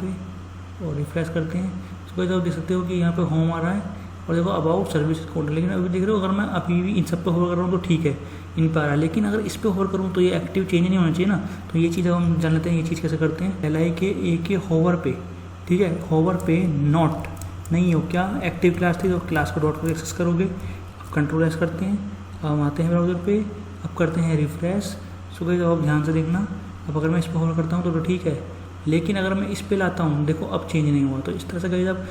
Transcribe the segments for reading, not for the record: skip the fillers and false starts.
पे और रिफ्रेश करते हैं। उसके बाद आप देख सकते हो कि यहाँ पे होम आ रहा है और देखो अबाउट सर्विस कोड। लेकिन अभी देख रहे हो अगर मैं अभी भी इन सब पे होवर कर रहा हूँ तो ठीक है, इन पर आ रहा है। लेकिन अगर इस पर होवर करूँ तो ये एक्टिव चेंज नहीं होना चाहिए ना। तो ये चीज़ हम जान लेते हैं ये चीज़ कैसे करते हैं। LI के होवर पे, ठीक है, होवर पे नॉट नहीं हो क्या एक्टिव क्लास थी तो क्लास को डॉट को एक्सेस करोगे। अब कंट्रोल एस करते हैं, अब हम आते हैं ब्राउज़र पे, अब करते हैं रिफ्रेश। सो गाइस अब ध्यान से देखना, अब अगर मैं इस पर होवर करता हूँ तो ठीक है, लेकिन अगर मैं इस पे लाता हूँ देखो अब चेंज नहीं हुआ। तो इस तरह से गाइस आप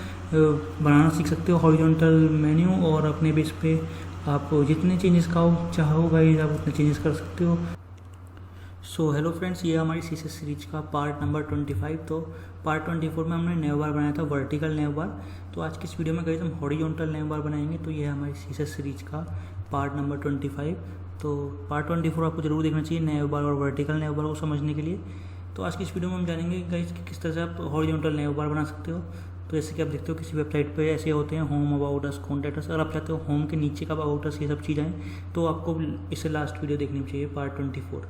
बनाना सीख सकते हो हॉरिजॉन्टल मेन्यू, और अपने बेस पे आप जितने चेंजेस का चाहो गाइस आप उतने चेंजेस कर सकते हो। सो हेलो फ्रेंड्स, ये हमारी CSS सीरीज का पार्ट नंबर 25। तो पार्ट 24 में हमने नेव बार बनाया था, वर्टिकल नेव बार। तो आज की इस वीडियो में गाइस हम हॉरिजॉन्टल नेव बार बनाएंगे। तो ये हमारी CSS सीरीज का पार्ट नंबर 25। तो पार्ट 24 आपको जरूर देखना चाहिए नेव बार और वर्टिकल नेव बार को समझने के लिए। तो आज की इस वीडियो में हम जानेंगे गाइस कि किस तरह से आप हॉरिजॉन्टल नेव बार बना सकते हो। तो जैसे कि आप देखते हो किसी वेबसाइट पे ऐसे होते हैं home, about us, contact us. अगर आप चाहते हो होम के नीचे का अबाउट अस ये सब चीज़ आए तो आपको इससे लास्ट वीडियो देखनी चाहिए, पार्ट 24।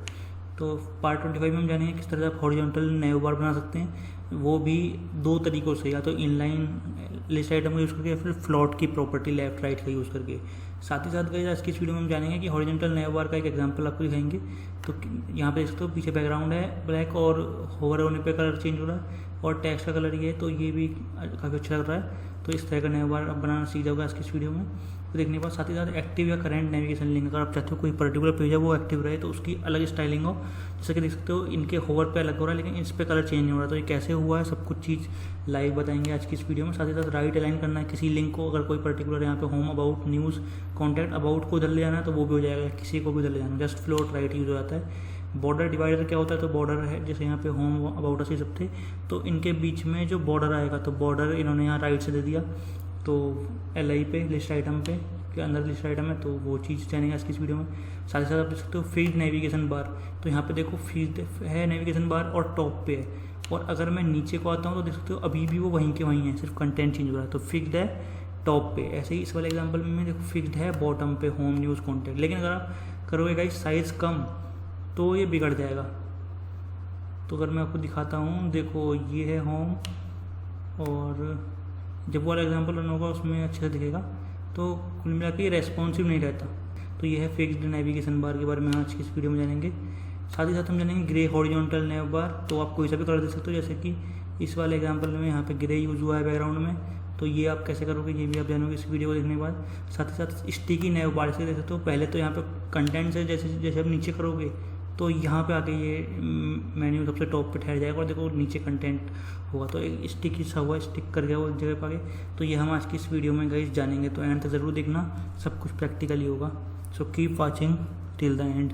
तो पार्ट 25 में हम जानेंगे किस तरह से आप हॉरिजॉन्टल नेव बार बना सकते हैं, वो भी दो तरीक़ों से, या तो इनलाइन लिस्ट आइटम का यूज़ करके या फिर फ्लोट की प्रॉपर्टी लेफ्ट राइट का यूज़ करके। साथ ही साथ गाइस आज की इस वीडियो में हम जानेंगे कि हॉरिजॉन्टल नेव बार का एक एग्जांपल आपको दिखाएंगे। तो यहाँ पे देख सकते हो पीछे बैकग्राउंड है ब्लैक और होवर होने पे कलर चेंज हो रहा है, और टेक्स्ट का कलर ये है, तो ये भी काफ़ी अच्छा लग रहा है। तो इस तरह का नेव बार बनाना सीख जाओगे आज की इस वीडियो में। तो देखने के बाद साथ ही साथ एक्टिव या करंट नेविगेशन लिंक, अगर आप चाहते हो कोई पर्टिकुलर पेज है वो एक्टिव रहे तो उसकी अलग स्टाइलिंग हो। जैसे कि देख सकते हो इनके होवर पे अलग हो रहा है लेकिन इस पे कलर चेंज नहीं हो रहा। तो ये कैसे हुआ है सब कुछ चीज़ लाइव बताएंगे आज की इस वीडियो में। साथ ही साथ राइट अलाइन करना है किसी लिंक को, अगर कोई पर्टिकुलर यहाँ पे home, about, news, contact, about को उधर ले जाना है तो वो भी हो जाएगा, किसी को भी उधर ले जाना, जस्ट फ्लोट राइट यूज हो जाता है। बॉर्डर डिवाइडर क्या होता है, तो बॉर्डर है जैसे यहाँ पे होम, अबाउट अस ये सब थे तो इनके बीच में जो बॉर्डर आएगा तो बॉर्डर इन्होंने यहाँ राइट से दे दिया। तो LI पे लिस्ट आइटम पे के अंदर लिस्ट आइटम है तो वो चीज़ जानेंगे आज की इस वीडियो में। साथ ही साथ आप देख सकते हो फील्ड नेविगेशन बार, तो यहाँ पे देखो फील्ड है नेविगेशन बार और टॉप पे है, और अगर मैं नीचे को आता हूँ तो देख सकते हो अभी भी वो वहीं के वहीं है, सिर्फ कंटेंट चेंज हो रहा है। तो फिक्स्ड है टॉप पे, ऐसे ही इस वाले एग्जाम्पल में देखो फिक्स्ड है बॉटम पे होम, न्यूज़, कॉन्टैक्ट। लेकिन अगर आप करोगे गाइस साइज़ कम तो ये बिगड़ जाएगा। तो अगर मैं आपको दिखाता हूँ, देखो ये है होम, और जब वो वाला एग्जाम्पल रन होगा उसमें अच्छे से दिखेगा। तो कुल मिला के ये रेस्पॉन्सिव नहीं रहता। तो ये है फिक्स्ड नेविगेशन बार के बारे में आज की इस वीडियो में जानेंगे। साथ ही साथ हम जानेंगे ग्रे हॉरिजॉन्टल नेव बार। तो आप कोई सा भी कलर दे सकते हो, जैसे कि इस वाले एग्जाम्पल में यहाँ पे ग्रे यूज़ हुआ है बैकग्राउंड में। तो ये आप कैसे करोगे ये भी आप जानोगे इस वीडियो को देखने के बाद। साथ ही साथ स्टिकी नेव बार से देख सकते हो, पहले तो यहाँ पे कंटेंट से जैसे जैसे आप नीचे करोगे तो यहाँ पे आके ये मेन्यू सबसे टॉप पे ठहर जाएगा और देखो नीचे कंटेंट होगा। तो एक स्टिक सा हुआ, स्टिक कर गया वो जगह पे आगे। तो ये हम आज की इस वीडियो में गाइस जानेंगे, तो एंड तक ज़रूर देखना, सब कुछ प्रैक्टिकली होगा। So keep watching till the end.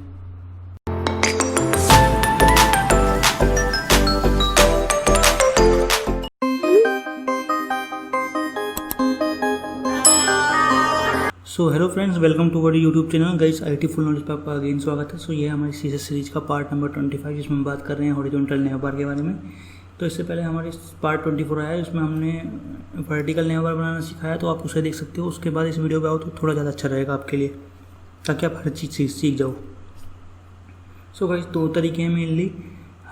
So hello friends, welcome to our YouTube channel guys IT full knowledge पे आपका अगेन स्वागत है। सो ये हमारी CSS सीरीज का पार्ट नंबर 25 जिसमें हम बात कर रहे हैं हॉरिजॉन्टल नेव बार के बारे में। तो इससे पहले हमारे पार्ट 24 आया जिसमें हमने वर्टिकल नेव बार बनाना सिखाया, तो आप उसे देख सकते हो। उसके बाद इस वीडियो पे आओ तो थोड़ा ज़्यादा अच्छा रहेगा आपके लिए, ताकि आप हर चीज़ सीख जाओ। सो गाइस दो तरीके हैं मेनली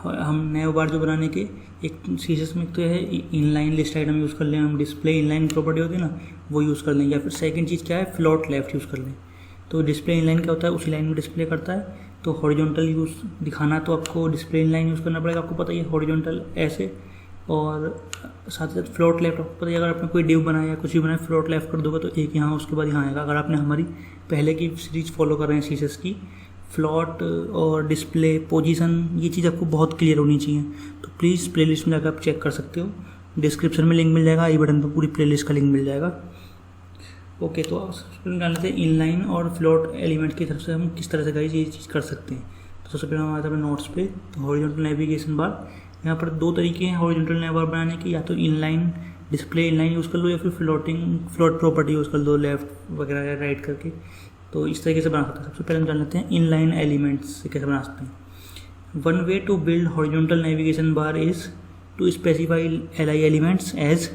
हम नेव बार जो बनाने के। एक CSS में तो है इनलाइन लिस्ट आइटम यूज़ कर लें हम, डिस्प्ले इनलाइन प्रॉपर्टी होती है ना वो यूज़ कर लें, या फिर सेकंड चीज़ क्या है फ्लोट लेफ्ट यूज़ कर लें। तो डिस्प्ले इनलाइन क्या होता है, उसी लाइन में डिस्प्ले करता है। तो हॉरिजॉन्टल यूज़ दिखाना तो आपको डिस्प्ले इनलाइन यूज़ करना पड़ेगा, आपको पता ही है हॉरिजॉन्टल ऐसे, और साथ ही साथ फ्लोट लेफ्ट आपको पता है। अगर आपने कोई डिव बनाया या कुछ भी बनाया फ्लोट लेफ्ट कर दोगे तो एक यहाँ उसके बाद यहाँ आएगा। अगर आपने हमारी पहले की सीरीज फॉलो कर रहे हैं CSS की, फ्लॉट और डिस्प्ले पोजीशन ये चीज़ आपको बहुत क्लियर होनी चाहिए। तो प्लीज़ प्लेलिस्ट में जाकर आप चेक कर सकते हो, डिस्क्रिप्शन में लिंक मिल जाएगा, आई बटन पर पूरी प्लेलिस्ट का लिंक मिल जाएगा। ओके, तो सबसे निकाल लेते हैं इनलाइन और फ्लोट एलिमेंट की तरफ से हम किस तरह से गाइस ये चीज़ कर सकते हैं। तो सबसे पहले हम आते हैं नोट्स पे। तो हॉरिजॉन्टल नेविगेशन बार, यहाँ पर दो तरीके हैं हॉरिजॉन्टल नेव बार बनाने के, या तो इनलाइन डिस्प्ले इनलाइन यूज़ कर लो या फिर फ्लोट प्रॉपर्टी यूज़ कर लो लेफ्ट वगैरह राइट करके। तो इस तरीके से बना सकते हैं। सबसे पहले हम जान लेते हैं इनलाइन एलिमेंट्स से कैसे बना सकते हैं। One way to build horizontal navigation bar is to specify LI elements as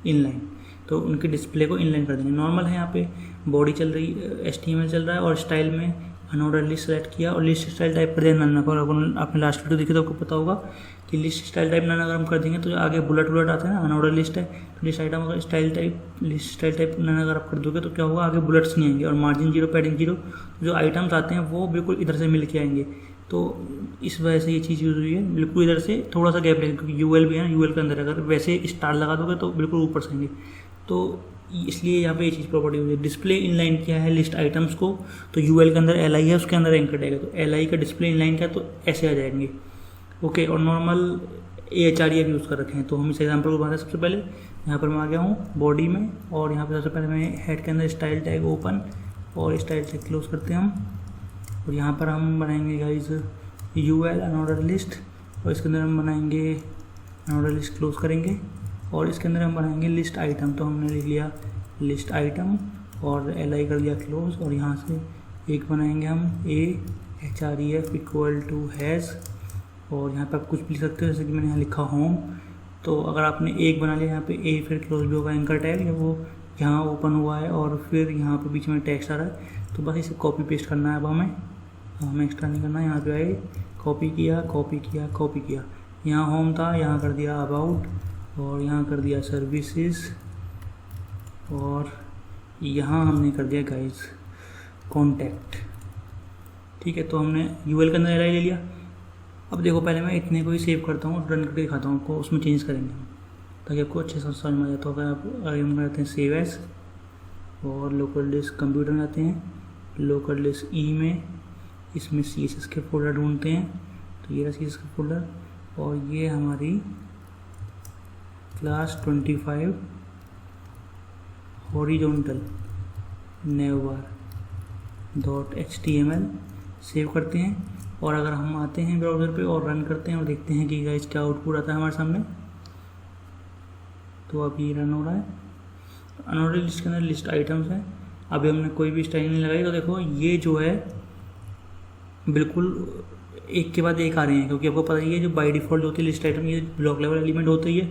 inline. तो उनके डिस्प्ले को इनलाइन कर देंगे। नॉर्मल है, यहाँ पे बॉडी चल रही HTML चल रहा है और स्टाइल में अनऑर्डर लिस्ट सेलेक्ट किया और लिस्ट स्टाइल टाइप कर दिया नन। आपने लास्ट वीडियो देखी तो आपको पता होगा कि लिस्ट स्टाइल टाइप नन अगर हम कर देंगे तो जो आगे बुलेट बुलेट आता है ना, अनऑर्डर लिस्ट है, तो लिस्ट आइटम अगर लिस्ट स्टाइल टाइप नन अगर आप कर दोगे तो क्या होगा, आगे बुलेट्स नहीं आएंगे और मार्जिन 0 पैडिंग 0, जो आइटम्स आते हैं वो बिल्कुल इधर से मिल के आएंगे। तो इस वजह से ये चीज़ यूज़ हुई है, बिल्कुल इधर से थोड़ा सा गैप लगेगा क्योंकि यूएल भी है ना, यूएल के अंदर अगर वैसे स्टार लगा दोगे तो बिल्कुल ऊपर से आएंगे। तो इसलिए यहाँ पे ये चीज़ प्रॉपर्टी हुई है। डिस्प्ले इनलाइन किया है लिस्ट आइटम्स को, तो यूएल के अंदर एल आई है, उसके अंदर एंकर रहेगा, तो एल आई का डिस्प्ले इनलाइन का तो ऐसे आ जाएंगे। ओके, और नॉर्मल AHREF यूज़ कर रखे हैं। तो हम इस एग्जाम्पल को बनाते हैं। सबसे पहले यहाँ पर मैं आ गया हूँ बॉडी में, और यहाँ पर सबसे पहले मैं हेड के अंदर स्टाइल टैग ओपन और स्टाइल टैग क्लोज करते हैं हम, और यहाँ पर हम बनाएंगे गाइज UL अनऑर्डर लिस्ट, और इसके अंदर हम बनाएंगे अनऑर्डर लिस्ट क्लोज करेंगे, और इसके अंदर हम बनाएंगे लिस्ट आइटम। तो हमने लिख लिया लिस्ट आइटम और LI कर दिया क्लोज, और यहाँ से एक बनाएंगे हम AHREF इक्वल टू हैज़, और यहाँ पे आप कुछ भी लिख सकते हो, जैसे कि मैंने यहाँ लिखा होम। तो अगर आपने एक बना लिया यहाँ पे A फिर क्लोज भी होगा एंकर टैग, या वो यहाँ ओपन हुआ है और फिर यहाँ पे बीच में टेक्स्ट आ रहा है, तो बस इसे कॉपी पेस्ट करना है। अब हमें एक्स्ट्रा नहीं करना है। यहाँ पे आए कॉपी किया कॉपी किया कॉपी किया, यहाँ होम था, यहाँ कर दिया अबाउट, और यहाँ कर दिया सर्विसेज, और यहाँ हमने कर दिया गाइज कॉन्टैक्ट। ठीक है, तो हमने यूएल के अंदर LI ले लिया। अब देखो पहले मैं इतने को ही सेव करता हूँ, रन करके दिखाता हूँ आपको, उसमें चेंज करेंगे हम ताकि आपको अच्छे से समझ में आ जाए। तो अगर हम करते हैं सेव एज, और लोकल डिस्क कंप्यूटर में आते हैं, लोकल डिस्क ई में, इसमें CSS के फोल्डर ढूंढते हैं, तो ये रहा CSS का फोल्डर, और ये हमारी class 25 horizontal never .html save करते हैं। और अगर हम आते हैं ब्राउज़र पे और रन करते हैं और देखते हैं कि गाइस क्या आउटपुट आता है हमारे सामने, तो अभी रन हो रहा है। अनऑर्डर लिस्ट के अंदर लिस्ट आइटम्स है, अभी हमने कोई भी स्टाइल नहीं लगाई, तो देखो ये जो है बिल्कुल एक के बाद एक आ रहे हैं, क्योंकि आपको पता ही है जो बाय डिफ़ॉल्ट जो होती है लिस्ट आइटम, ये ब्लॉक लेवल एलिमेंट होती है।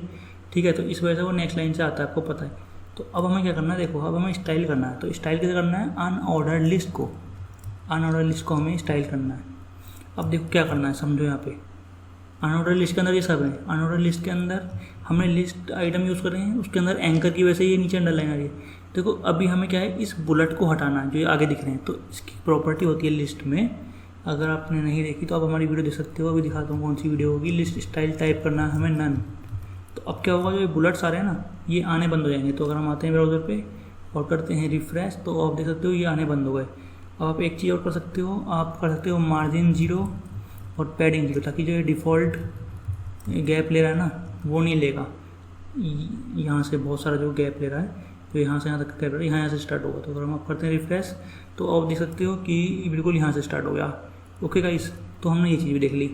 ठीक है, तो इस वजह से वो नेक्स्ट लाइन से आता है, आपको पता है। तो अब हमें क्या करना है, देखो अब हमें स्टाइल करना है। तो स्टाइल कैसे करना है, अनऑर्डर लिस्ट को हमें स्टाइल करना है। अब देखो क्या करना है, समझो। यहाँ पे अनऑर्डर लिस्ट के अंदर ये सब है। अनऑर्डर लिस्ट के अंदर हमने लिस्ट आइटम यूज़ कर रहे हैं, उसके अंदर एंकर की वजह से ये नीचे अंडरलाइन आ रही है। देखो अभी हमें क्या है, इस बुलेट को हटाना है जो ये आगे दिख रहे हैं। तो इसकी प्रॉपर्टी होती है लिस्ट में, अगर आपने नहीं देखी तो आप हमारी वीडियो देख सकते हो। अभी दिखाता हूँ कौन सी वीडियो होगी। लिस्ट स्टाइल टाइप करना है हमें नन। तो अब क्या होगा, जो ये बुलेट्स आ रहे हैं ना, ये आने बंद हो जाएंगे। तो अगर हम आते हैं ब्राउज़र पे और करते हैं रिफ्रेश, तो आप देख सकते हो ये आने बंद हो गए। अब आप एक चीज़ और कर सकते हो, आप कर सकते हो मार्जिन 0 और पैडिंग 0, ताकि जो ये डिफ़ॉल्ट गैप ले रहा है ना वो नहीं लेगा। यहाँ से बहुत सारा जो गैप ले रहा है, तो यहाँ से यहाँ तक गैप रहा है, यहाँ से स्टार्ट होगा। तो अगर हम आप करते हैं रिफ्रेश, तो आप देख सकते हो कि बिल्कुल यहाँ से स्टार्ट हो गया। ओके गाइस, तो हमने ये चीज़ भी देख ली।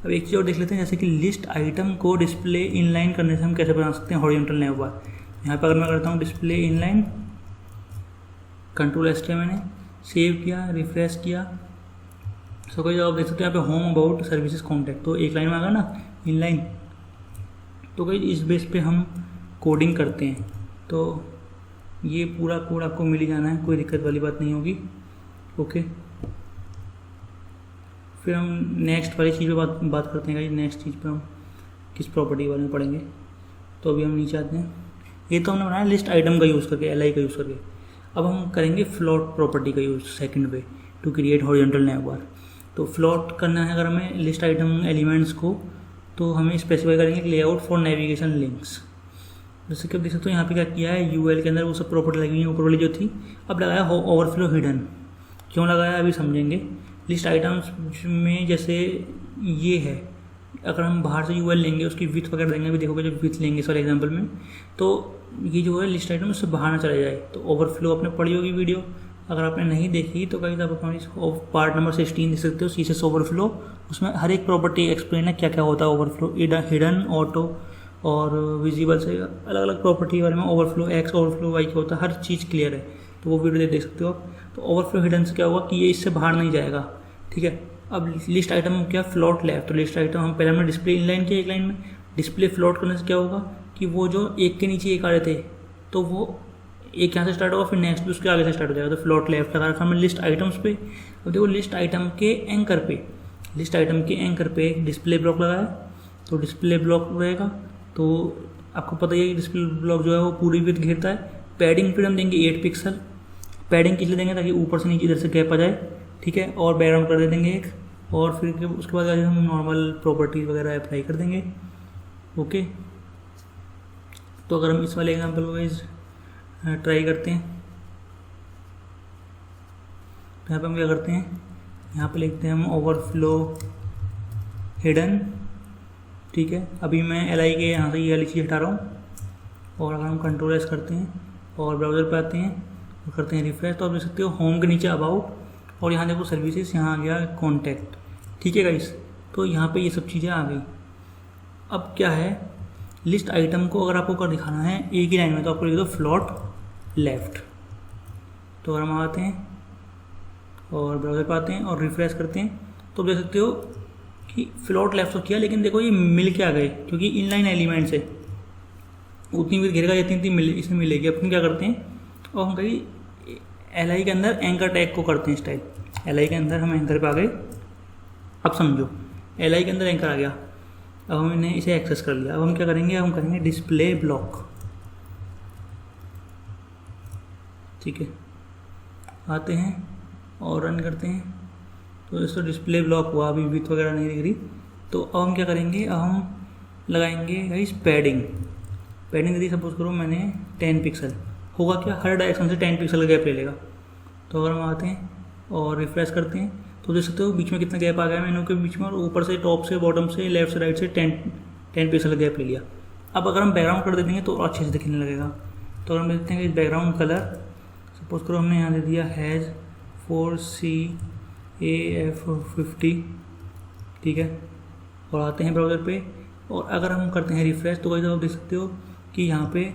अब एक चीज़ और देख लेते हैं, जैसे कि लिस्ट आइटम को डिस्प्ले इनलाइन करने से हम कैसे बना सकते हैं हॉरिजॉन्टल नेवर। यहाँ पर अगर मैं करता हूँ डिस्प्ले इनलाइन, कंट्रोल-S मैंने सेव किया, रिफ्रेश किया, सो कोई आप देख सकते हैं यहाँ पे होम अबाउट सर्विसेज कॉन्टैक्ट, तो एक लाइन में आ गया ना इनलाइन। तो कोई इस बेस पे हम कोडिंग करते हैं, तो ये पूरा कोड आपको मिल ही जाना है, कोई दिक्कत वाली बात नहीं होगी। ओके, फिर हम नेक्स्ट वाली चीज़ पे बात करते हैं। नेक्स्ट चीज़ पे हम किस प्रॉपर्टी बारे में पढ़ेंगे। तो अभी हम नीचे आते हैं। ये तो हमने बनाया लिस्ट आइटम का यूज़ करके, LI का यूज़ करके। अब हम करेंगे फ्लोट प्रॉपर्टी का यूज़ सेकंड पे, टू क्रिएट हॉरिजॉन्टल नेवर। तो फ्लोट करना है अगर हमें लिस्ट आइटम एलिमेंट्स को, तो हमें स्पेसिफाई करेंगे लेआउट फॉर नेविगेशन लिंक्स। जैसे कि आप देख सकते हो यहाँ पे क्या किया है, UL के अंदर वो सब प्रॉपर्टी लगी हुई ऊपर वाली जो थी, अब लगाया ओवरफ्लो हिडन। क्यों लगाया अभी समझेंगे। लिस्ट आइटम्स में जैसे ये है, अगर हम बाहर से UL लेंगे, उसकी विथ वगैरह देंगे, अभी देखोगे जब विथ लेंगे इस वाले एग्जाम्पल में, तो ये जो है लिस्ट आइटम उससे बाहर ना चला जाए। तो ओवरफ्लो आपने पढ़ी होगी वीडियो, अगर आपने नहीं देखी तो कहीं आप हमारी पार्ट नंबर 16 देख सकते हो, CSS ओवरफ्लो। उसमें हर एक प्रॉपर्टी एक्सप्लेन है क्या क्या होता है ओवरफ्लो, हिडन, ऑटो और विजिबल से अलग अलग प्रॉपर्टी के बारे में, ओवरफ्लो X ओवरफ्लो Y क्या होता है, हर चीज़ क्लियर है। तो वो वीडियो देख सकते हो आप। तो ओवरफ्लो हिडन से क्या होगा कि ये इससे बाहर नहीं जाएगा। ठीक है, अब लिस्ट आइटम क्या फ्लोट लेफ्ट, तो लिस्ट आइटम हम पहले हमने डिस्प्ले इनलाइन किया एक लाइन में, डिस्प्ले फ्लोट करने से क्या होगा कि वो जो एक के नीचे एक आ रहे थे, तो वो एक यहाँ से स्टार्ट होगा, फिर नेक्स्ट भी उसके आगे से स्टार्ट हो जाएगा। तो फ्लोट लेफ्ट लगा रखा हमने लिस्ट आइटम्स पे। अब देखो लिस्ट आइटम के एंकर पे, लिस्ट आइटम के एंकर पे डिस्प्ले ब्लॉक लगाया, तो डिस्प्ले ब्लॉक रहेगा। तो आपको पता ही है कि डिस्प्ले ब्लॉक जो है वो पूरी विड्थ घेरता है। पैडिंग फिर हम देंगे 8 पिक्सल। पैडिंग किस लिए देंगे, ताकि ऊपर से नीचे इधर से गैप आ जाए, ठीक है। और बैकग्राउंड कर दे देंगे एक, और फिर उसके बाद हम नॉर्मल प्रॉपर्टीज वगैरह अप्लाई कर देंगे। ओके, तो अगर हम इस वाले एग्जाम्पल को ट्राई करते हैं, तो यहाँ पे हम क्या करते हैं, यहाँ पे लिखते हैं हम ओवरफ्लो हिडन, ठीक है। अभी मैं LI के यहाँ से ये वाली चीज़ हटा रहा हूँ, और अगर हम कंट्रोल S करते हैं और ब्राउज़र पे आते हैं और करते हैं रिफ्रेश, तो आप देख सकते हो होम के नीचे अबाउट, और यहाँ देखो सर्विसेज, यहाँ आ गया कॉन्टैक्ट, ठीक है गाइस। तो यहाँ पे ये सब चीज़ें आ गई। अब क्या है, लिस्ट आइटम को अगर आपको कर दिखाना है एक ही लाइन में, तो आपको लिख दो फ्लोट लेफ्ट। तो अगर हम आते हैं और ब्राउज़र पे आते हैं और रिफ्रेश करते हैं, तो देख सकते हो कि फ्लोट लेफ्ट तो किया, लेकिन देखो ये मिल के आ गए, क्योंकि इनलाइन एलिमेंट्स है, उतनी भी घेरेगा जितनी इसमें मिलेगी। अपन क्या करते हैं, और हम कहीं LI के अंदर एंकर टैग को करते हैं इस टाइप। LI के अंदर हम एंकर पे आ गए, अब समझो LI के अंदर एंकर आ गया, अब हमने इसे एक्सेस कर लिया। अब हम क्या करेंगे, हम करेंगे डिस्प्ले ब्लॉक, ठीक है। आते हैं और रन करते हैं, तो इसको डिस्प्ले ब्लॉक हुआ, अभी विथ वगैरह नहीं दिख रही। तो अब हम क्या करेंगे, अब हम लगाएंगे गाइस पैडिंग। पैडिंग यदि सपोज करो मैंने 10 पिक्सल, होगा क्या, हर डायरेक्शन से 10 पिक्सल का गैप ले लेगा। तो अगर हम आते हैं और रिफ्रेश करते हैं, तो देख सकते हो बीच में कितना गैप आ गया मेनू के बीच में, और ऊपर से टॉप से बॉटम से लेफ्ट से राइट से 10 पिक्सल का गैप ले लिया। अब अगर हम बैकग्राउंड कर दे देंगे तो अच्छे से दिखने लगेगा। तो अगर हम देखते हैं कि बैकग्राउंड कलर सपोज करो हमने यहाँ दे दिया हैज़ 4CAF50, ठीक है। और आते हैं ब्राउज़र पे, और अगर हम करते हैं रिफ्रेश, तो वैसे आप देख सकते हो कि यहाँ पे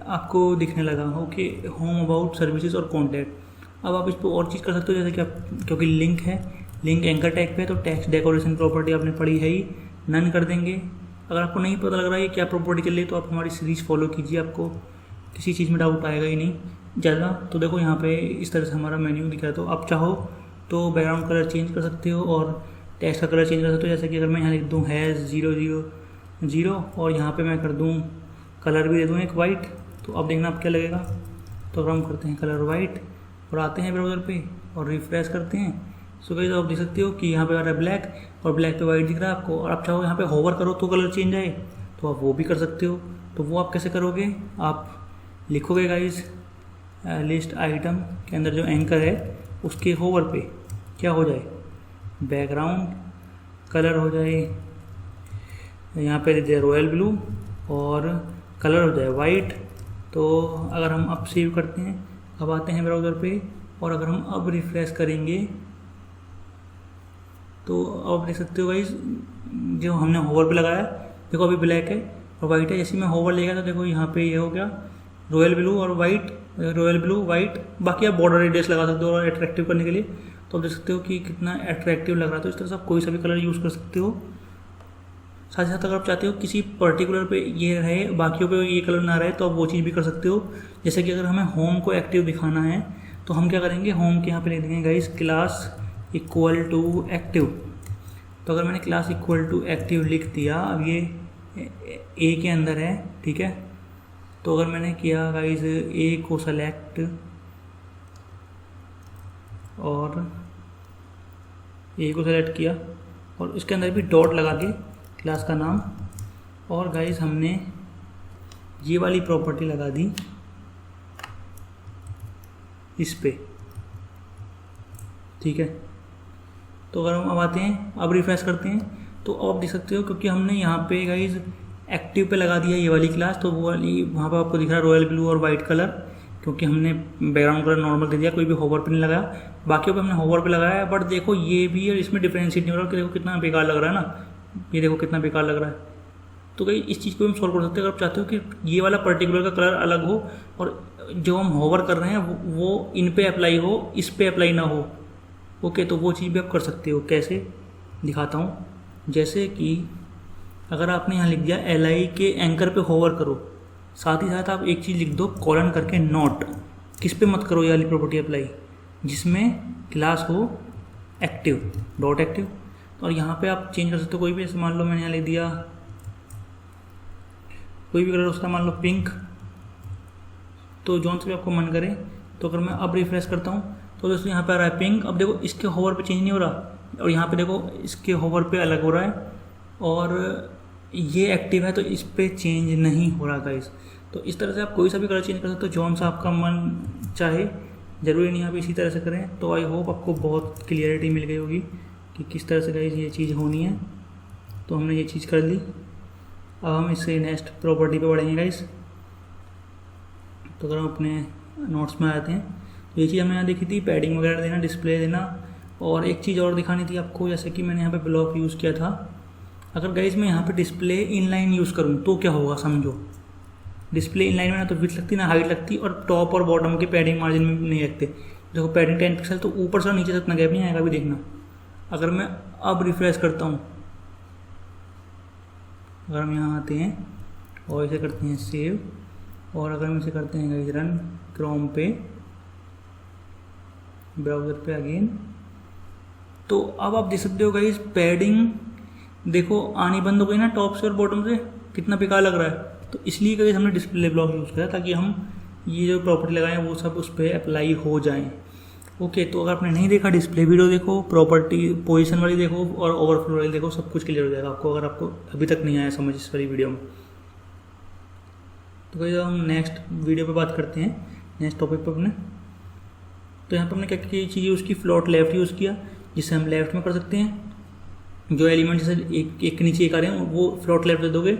आपको दिखने लगा हो कि होम अबाउट सर्विसेज और कॉन्टैक्ट। अब आप इस पर और चीज़ कर सकते हो, जैसे कि आप, क्योंकि लिंक है, लिंक एंकर टैग पे, तो टेक्स्ट डेकोरेशन प्रॉपर्टी आपने पढ़ी है ही, नन कर देंगे। अगर आपको नहीं पता लग रहा है क्या प्रॉपर्टी चल रही है, तो आप हमारी सीरीज़ फॉलो कीजिए, आपको किसी चीज़ में डाउट आएगा ही नहीं ज़्यादा। तो देखो यहाँ पे इस तरह से हमारा मेन्यू दिख रहा है। तो आप चाहो तो बैकग्राउंड कलर चेंज कर सकते हो और टेक्स्ट का कलर चेंज कर सकते हो। जैसे कि अगर मैं यहाँ लिख दूँ हैज़ 000 और यहाँ पे मैं कर दूँ कलर भी दे दूँ एक वाइट, तो अब देखना आप क्या लगेगा। तो अगर हम करते हैं कलर वाइट और आते हैं ब्राउज़र पे और रिफ्रेश करते हैं, सो गाइस आप देख सकते हो कि यहाँ पे आ रहा है ब्लैक, और ब्लैक पे वाइट दिख रहा है आपको। और आप चाहो यहाँ पे होवर करो तो कलर चेंज आए, तो आप वो भी कर सकते हो। तो वो आप कैसे करोगे, आप लिखोगे गाइस लिस्ट आइटम के अंदर जो एंकर है उसके होवर पे क्या हो जाए, बैकग्राउंड कलर हो जाए, यहाँ पे दे दिया रॉयल ब्लू, और कलर हो जाए वाइट। तो अगर हम अब सेव करते हैं, अब आते हैं ब्राउज़र पे, और अगर हम अब रिफ्रेश करेंगे, तो अब देख सकते हो गाइस जो हमने होवर पे लगाया, देखो अभी ब्लैक है और वाइट है। जैसे मैं होवर ले गया तो देखो यहाँ पे ये हो गया रॉयल ब्लू और वाइट, रॉयल ब्लू वाइट। बाकी आप बॉर्डर रेडियस लगा सकते हो और अट्रैक्टिव करने के लिए, तो आप देख सकते हो कि कितना अट्रैक्टिव लग रहा है। तो इस तरह से आप कोई सा भी कलर यूज़ कर सकते हो। साथ ही साथ अगर आप चाहते हो किसी पर्टिकुलर पे ये रहे, बाकियों पे ये कलर ना रहे, तो आप वो चीज़ भी कर सकते हो। जैसे कि अगर हमें होम को एक्टिव दिखाना है, तो हम क्या करेंगे, होम के यहाँ पे लिख देंगे guys class equal to active. तो अगर मैंने क्लास इक्वल टू एक्टिव लिख दिया, अब ये ए के अंदर है, ठीक है। तो अगर मैंने किया गाइस ए को सेलेक्ट और ए को सेलेक्ट किया, और इसके अंदर भी डॉट लगा के क्लास का नाम, और गाइस हमने ये वाली प्रॉपर्टी लगा दी इस पे, ठीक है। तो अगर हम अब आते हैं, अब रिफ्रेश करते हैं, तो अब आप देख सकते हो क्योंकि हमने यहाँ पे गाइस एक्टिव पे लगा दिया ये वाली क्लास, तो वो वाली वहाँ पे आपको दिख रहा है रॉयल ब्लू और वाइट कलर, क्योंकि हमने बैकग्राउंड कलर नॉर्मल दे दिया, कोई भी होवर पे नहीं लगाया। बाकियों पे हमने होवर पे लगाया है, बट देखो ये भी और इसमें डिफरेंशिएट नहीं हो रहा, देखो कितना बेकार लग रहा है ना, ये देखो कितना बेकार लग रहा है। तो कहीं इस चीज़ को हम सॉल्व कर सकते हैं। अगर आप चाहते हो कि ये वाला पर्टिकुलर का कलर अलग हो और जो हम होवर कर रहे हैं वो इन पे अप्लाई हो, इस पे अप्लाई ना हो, ओके, तो वो चीज़ भी आप कर सकते हो। कैसे दिखाता हूँ, जैसे कि अगर आपने यहाँ लिख दिया LI के एंकर पे होवर करो, साथ ही साथ आप एक चीज़ लिख दो कॉलन करके नॉट, किस पे मत करो ये वाली प्रॉपर्टी अप्लाई, जिसमें क्लास हो एक्टिव, डॉट एक्टिव। और यहाँ पे आप चेंज कर सकते हो कोई भी, जैसे मान लो मैंने यहाँ लिख दिया कोई भी कलर हो सकता है, मान लो पिंक, तो जौन से भी आपको मन करे। तो अगर मैं अब रिफ्रेश करता हूँ तो दोस्तों यहाँ पे आ रहा है पिंक। अब देखो इसके होवर पे चेंज नहीं हो रहा, और यहाँ पे देखो इसके होवर पे अलग हो रहा है, और ये एक्टिव है तो इस पर चेंज नहीं हो रहा गाइस। तो इस तरह से आप कोई सा भी कलर चेंज कर सकते हो, जौन सा आपका मन चाहे, ज़रूरी नहीं आप इसी तरह से करें। तो आई होप आपको बहुत क्लियरिटी मिल गई होगी कि किस तरह से गाइस ये चीज़ होनी है। तो हमने ये चीज़ कर ली। अब हम इससे नेक्स्ट प्रॉपर्टी पे बढ़ेंगे गाइस। तो अगर हम अपने नोट्स में आते हैं तो ये चीज़ हमने यहाँ देखी थी, पैडिंग वगैरह देना, डिस्प्ले देना, और एक चीज़ और दिखानी थी आपको, जैसे कि मैंने यहाँ पे ब्लॉक यूज़ किया था। अगर गाइस मैं यहाँ पे डिस्प्ले इनलाइन यूज़ करूँ तो क्या होगा समझो। डिस्प्ले इनलाइन में ना तो विड्थ लगती ना हाइट लगती, और टॉप और बॉटम के पैडिंग मार्जिन में नहीं रखते। देखो पैडिंग 10 पिक्सल, तो ऊपर से नीचे से इतना गैप नहीं आएगा। अभी देखना, अगर मैं अब रिफ्रेश करता हूँ, अगर हम यहाँ आते हैं और इसे करते हैं सेव, और अगर हम इसे करते हैं गाइस रन क्रोम पे, ब्राउज़र पे अगेन, तो अब आप देख सकते हो गाइस पैडिंग देखो आनी बंद हो गई ना टॉप से और बॉटम से, कितना बेकार लग रहा है। तो इसलिए गाइस हमने डिस्प्ले ब्लॉक यूज़ करा ताकि हम ये जो प्रॉपर्टी लगाएं वो सब उस पर अप्लाई हो जाएं। ओके, तो अगर आपने नहीं देखा डिस्प्ले वीडियो देखो, प्रॉपर्टी पोजीशन वाली देखो और ओवरफ्लो वाली देखो, सब कुछ क्लियर हो जाएगा आपको, अगर आपको अभी तक नहीं आया समझ इस वाली वीडियो में। तो गाइस हम नेक्स्ट वीडियो पे बात करते हैं, नेक्स्ट टॉपिक पे अपने। तो यहाँ पर हमने क्या क्या चीज़ यूज़ की, फ्लोट लेफ्ट यूज़ किया, जिससे हम लेफ्ट में कर सकते हैं। जो एलिमेंट जैसे एक के नीचे एक आ रहे हैं वो फ्लोट लेफ्ट दे दोगे,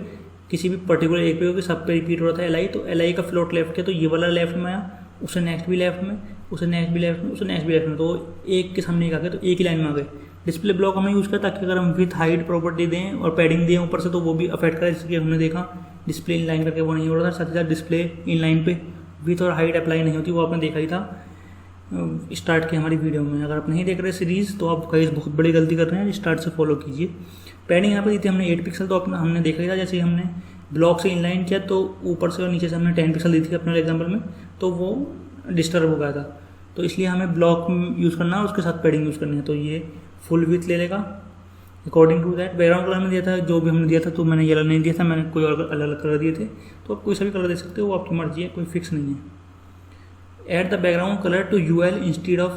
किसी भी पर्टिकुलर एक पे होगी, सब पे रिपीट हो रहा था एल आई, तो एल आई का फ्लोट लेफ्ट किया तो ये वाला लेफ्ट में आया, उसे नेक्स्ट भी लेफ्ट में, उसे नेक्स्ट भी लेफ्ट में, उसे नेक्स्ट भी लेफ्ट में, तो एक के सामने एक आ गए, तो एक ही लाइन में आ गए। डिस्प्ले ब्लॉक हमने यूज़ किया ताकि अगर हम विथ हाइट प्रॉपर्टी दें और पैडिंग दें ऊपर से तो वो भी अफेक्ट करे, जैसे कि हमने देखा डिस्प्ले इन लाइन करके वो नहीं हो रहा था। साथ ही साथ डिस्प्ले इन लाइन पे विथ और हाइट अप्लाई नहीं होती, वो आपने देखा ही था स्टार्ट की हमारी वीडियो में। अगर आप नहीं देख रहे सीरीज़ तो आप कहीं बहुत बड़ी गलती कर रहे हैं, स्टार्ट से फॉलो कीजिए। पैडिंग यहाँ पे दी थी हमने 8 पिक्सल, तो अपना हमने देखा ही था, जैसे हमने ब्लॉक से इनलाइन किया तो ऊपर से और नीचे से हमने 10 पिक्सल दी थी अपने एग्जाम्पल में, तो वो डिस्टर्ब हो गया था। तो इसलिए हमें ब्लॉक यूज़ करना है, उसके साथ पैडिंग यूज़ करनी है। तो ये फुल विथ ले लेगा according to that. Background colour में दिया था जो भी हमने दिया था, तो मैंने येलो नहीं दिया था, मैंने कोई और अलग अलग कलर दिए थे। तो आप कोई सा भी कलर दे सकते हो, वो आपकी मर्जी है, कोई फिक्स नहीं है। Add the background color to UL instead of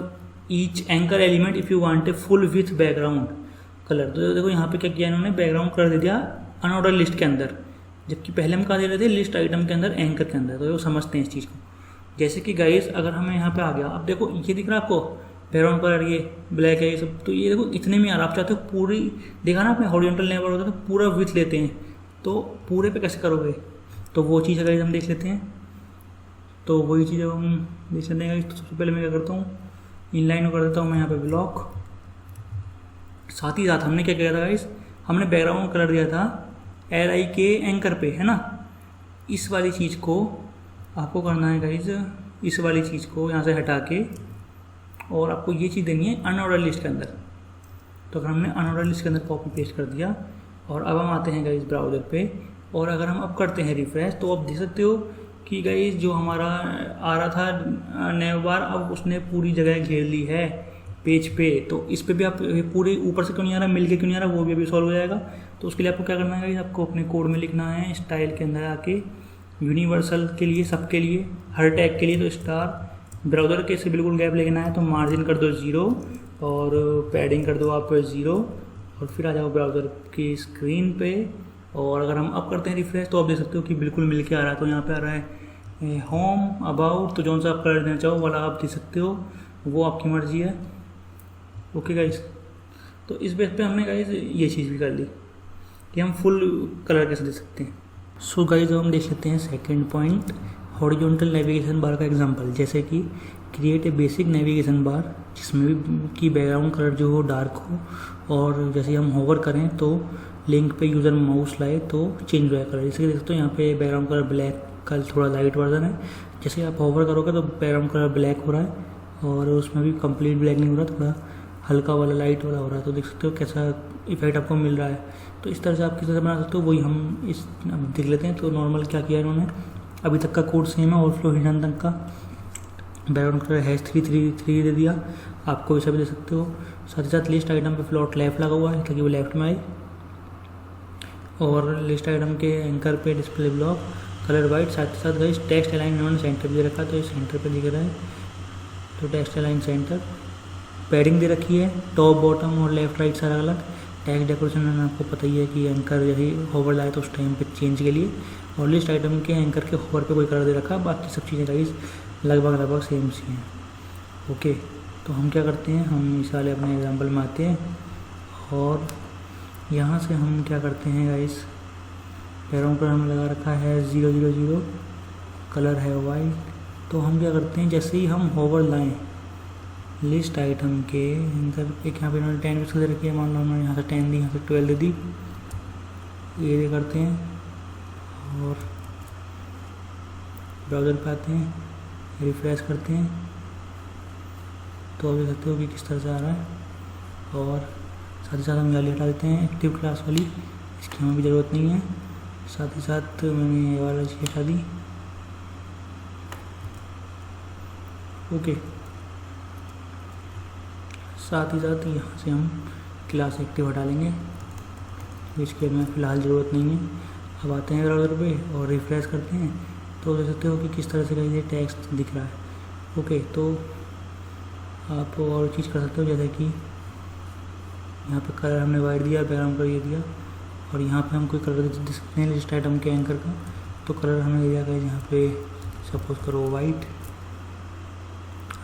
each anchor element if you want a full width background color। तो देखो यहाँ पे क्या किया इन्होंने, बैकग्राउंड कलर दे दिया अनऑर्डर लिस्ट के अंदर, जबकि पहले हम कहा दे रहे थे लिस्ट आइटम के अंदर, एंकर के अंदर। तो वो समझते हैं इस चीज़ को। जैसे कि गाइस अगर हमें यहाँ पे आ गया, अब देखो ये दिख रहा है आपको बैकग्राउंड कलर, ये ब्लैक है ये सब, तो ये देखो इतने में आ रहा। आप चाहते हो पूरी, देखा ना आपने हॉरिजॉन्टल लेवल होता है तो पूरा विथ लेते हैं, तो पूरे पे कैसे करोगे, तो वो चीज़ अगर हम देख लेते हैं। तो वही चीज़ हम देख सकते हैं। तो सबसे पहले मैं क्या करता हूँ, इनलाइन कर देता हूँ मैं यहाँ पे ब्लॉक। साथ ही साथ हमने क्या किया था गाइस, हमने बैकग्राउंड कलर दिया था एल आई के एंकर पे, है ना। इस वाली चीज़ को आपको करना है गाइस, इस वाली चीज़ को यहाँ से हटा के, और आपको ये चीज़ देनी है अनऑर्डर लिस्ट के अंदर। तो अगर हमने अनऑर्डर लिस्ट के अंदर कॉपी पेस्ट कर दिया, और अब हम आते हैं गाइस ब्राउज़र पे, और अगर हम अब करते हैं रिफ्रेश, तो आप देख सकते हो कि गाइस जो हमारा आ रहा था नया बार, अब उसने पूरी जगह घेर ली है पेज पे। तो इस पे भी आप पूरे ऊपर से क्यों नहीं आ रहा, मिलके क्यों नहीं आ रहा, वो भी अभी सॉल्व हो जाएगा। तो उसके लिए आपको क्या करना है गाइस, आपको अपने कोड में लिखना है स्टाइल के अंदर आके, यूनिवर्सल के लिए, सबके लिए, हर टैग के लिए तो स्टार, ब्राउज़र के से बिल्कुल गैप लेना है तो मार्जिन कर दो 0 और पैडिंग कर दो आप 0, और फिर आ जाओ ब्राउज़र की स्क्रीन पे। और अगर हम अब करते हैं रिफ्रेश तो आप देख सकते हो कि बिल्कुल मिल के आ रहा है। तो यहाँ पे आ रहा है होम, अबाउट, तो जौन सा आप कर देना चाहो वाला आप दे सकते हो, वो आपकी मर्जी है। ओके गाइस, तो इस बेस पे हमने गाइस ये चीज़ भी कर ली कि हम फुल कलर कैसे दे सकते हैं। सो गाइस हम देख लेते हैं सेकंड पॉइंट, हॉरिजॉन्टल नेविगेशन बार का एग्जांपल। जैसे कि create a basic navigation bar जिसमें भी की बैकग्राउंड कलर जो हो डार्क हो, और जैसे हम होवर करें तो लिंक पे यूज़र माउस लाए तो चेंज हो जाए कलर। जैसे कि देख सकते हो यहाँ पे बैकग्राउंड कलर ब्लैक का थोड़ा लाइट वर्जन है। जैसे आप होवर करोगे तो बैकग्राउंड कलर ब्लैक हो रहा है, और उसमें भी कंप्लीट ब्लैक नहीं हो रहा, थोड़ा हल्का वाला लाइट वाला हो रहा है। तो देख सकते हो कैसा इफेक्ट आपको मिल रहा है। तो इस तरह से आप किस तरह से बना सकते हो, वही हम इस देख लेते हैं। तो नॉर्मल क्या किया इन्होंने, अभी तक का कोड सेम है, ओवरफ्लो हिडन तक का बैकग्राउंड कलर हैश 333 दे दिया, आपको वैसा भी दे सकते हो। साथ ही साथ लिस्ट आइटम पे फ्लोट लेफ्ट लगा हुआ है ताकि वो लेफ्ट में आए। और लिस्ट आइटम के एंकर पे डिस्प्ले ब्लॉक कलर वाइट, साथ ही साथ गाइस टेक्स्ट अलाइन इन्होंने सेंटर दे रखा है, तो ये सेंटर पे दिख रहा है, तो टेक्स्ट अलाइन सेंटर। पैडिंग दे रखी है टॉप बॉटम और लेफ्ट राइट सारा अलग। टैग डेकोरेशन में आपको पता ही है कि एंकर यही होवर लाए तो उस टाइम पे चेंज के लिए, और लिस्ट आइटम के एंकर के होवर पे कोई कलर दे रखा, बाकी सब चीज़ें गाइस लगभग सेम सी हैं। ओके, तो हम क्या करते हैं, हम इस वाले अपने एग्जाम्पल में आते हैं और यहाँ से हम क्या करते हैं गाइस, बैकग्राउंड पर हमने लगा रखा है 000, कलर है वाइट। तो हम क्या करते हैं, जैसे ही हम होवर लाएँ लिस्ट आइटम के एंकर एक यहाँ पे इन्होंने 10 पिक्सल दे रखी है, मान लो उन्होंने यहाँ से 10 दी, यहाँ से 12 दे दी, ये करते हैं और ब्राउज़र पे आते हैं, रिफ्रेश करते हैं, तो आप देख सकते हो कि किस तरह से आ रहा है। और साथ ही साथ हम यहाँ हटा देते हैं एक्टिव क्लास वाली, इसकी हमें भी ज़रूरत नहीं है। साथ ही साथ मैंने ये वाला चीज़ हटा दी। ओके, साथ ही साथ यहाँ से हम क्लास एक्टिव हटा लेंगे, इसकी हमें फ़िलहाल ज़रूरत नहीं है। अब आते हैं ब्राउज़र पे और रिफ्रेश करते हैं, तो देख सकते हो कि किस तरह से कहीं ये टेक्स्ट दिख रहा है। ओके, तो आप और चीज़ कर सकते हो, जैसे कि यहाँ पे कलर हमने वाइट दिया, बैकग्राउंड का ये दिया, और यहाँ पे हम कोई कलर दे सकते हैं लिस्ट आइटम के एंकर का, तो कलर हमने दिया गया यहाँ पे सपोज करो वाइट।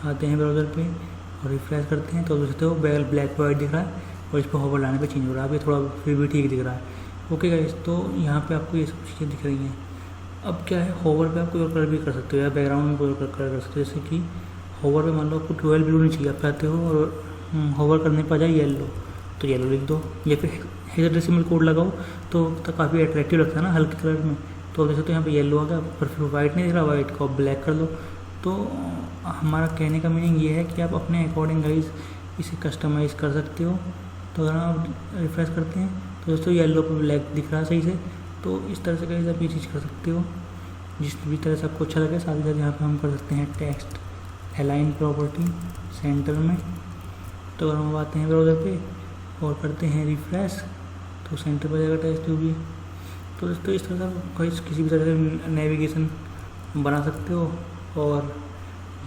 आते हैं ब्राउज़र पे और रिफ्रेश करते हैं, तो देख सकते हो ब्लैक वाइट दिख रहा है और इस पर होवर लाने पे चेंज हो रहा है। अब ये थोड़ा फिर भी ठीक दिख रहा है। ओके गाइस, तो यहाँ पे आपको ये सब चीज़ें दिख रही हैं। अब क्या है, होवर पे आप कोई और कलर भी कर सकते हो या बैकग्राउंड में कोई और कलर कर सकते हो। जैसे कि होवर पे मान लो आपको 12 ब्लू नहीं चाहिए, आप चाहते हो और होवर करने पर आ जाए येलो, तो येलो लिख दो, या फिर हेक्साडेसिमल कोड लगाओ तो काफ़ी अट्रैक्टिव लगता है ना हल्के कलर में। तो जैसे तो यहाँ पे येलो आ गया, पर फिर वाइट नहीं दिख रहा, वाइट को आप ब्लैक कर दो। तो हमारा कहने का मीनिंग ये है कि आप अपने अकॉर्डिंग गाइस इसे कस्टमाइज़ कर सकते हो। तो अगर आप रिफ्रेश करते हैं तो दोस्तों येलो पर ब्लैक दिख रहा है सही से, तो इस तरह से गाइस आप ये चीज़ कर सकते हो जिस भी तरह से आपको अच्छा लगे। साथ ही साथ यहाँ पर हम कर सकते हैं टेक्स्ट अलाइन प्रॉपर्टी सेंटर में। तो अगर हम आते हैं ब्राउज़र पे और करते हैं रिफ्रेश, तो सेंटर पर जाएगा टेक्स्ट भी। तो दोस्तों इस तरह से आप किसी भी तरह से नेविगेशन बना सकते हो। और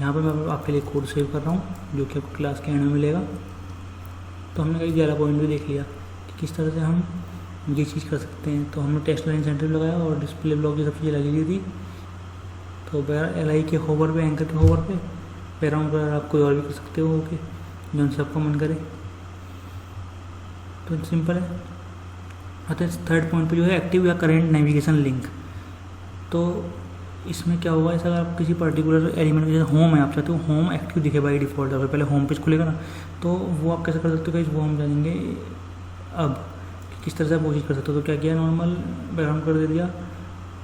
यहाँ पे मैं आपके लिए कोड सेव कर रहा हूँ जो कि आपको क्लास के एंड में मिलेगा। तो हमने कहीं 11 पॉइंट भी देख लिया कि किस तरह से हम ये चीज़ कर सकते हैं। तो हमने टेक्स्ट लाइन सेंटर लगाया और डिस्प्ले ब्लॉक की सब चीज़ें लगी हुई थी। तो LI के होवर पे, एंकर के होवर पे, बैकग्राउंड पर आप कोई और भी कर सकते हो। ओके, जो सबको मन करे, तो सिंपल है। आते हैं थर्ड पॉइंट पे जो है एक्टिव या करेंट नेविगेशन लिंक। तो इसमें क्या होगा, ऐसा अगर आप किसी पर्टिकुलर एलिमेंट में, जैसे होम है, आप चाहते हो होम एक्टिव दिखे बाई डिफ़ॉल्ट, और पहले होम पेज खुलेगा ना, तो वो आप कैसे कर सकते हो, वो हम जानेंगे अब कि किस तरह से आप वो चीज़ कर सकते हो। तो क्या किया, नॉर्मल बैकग्राउंड कर दे दिया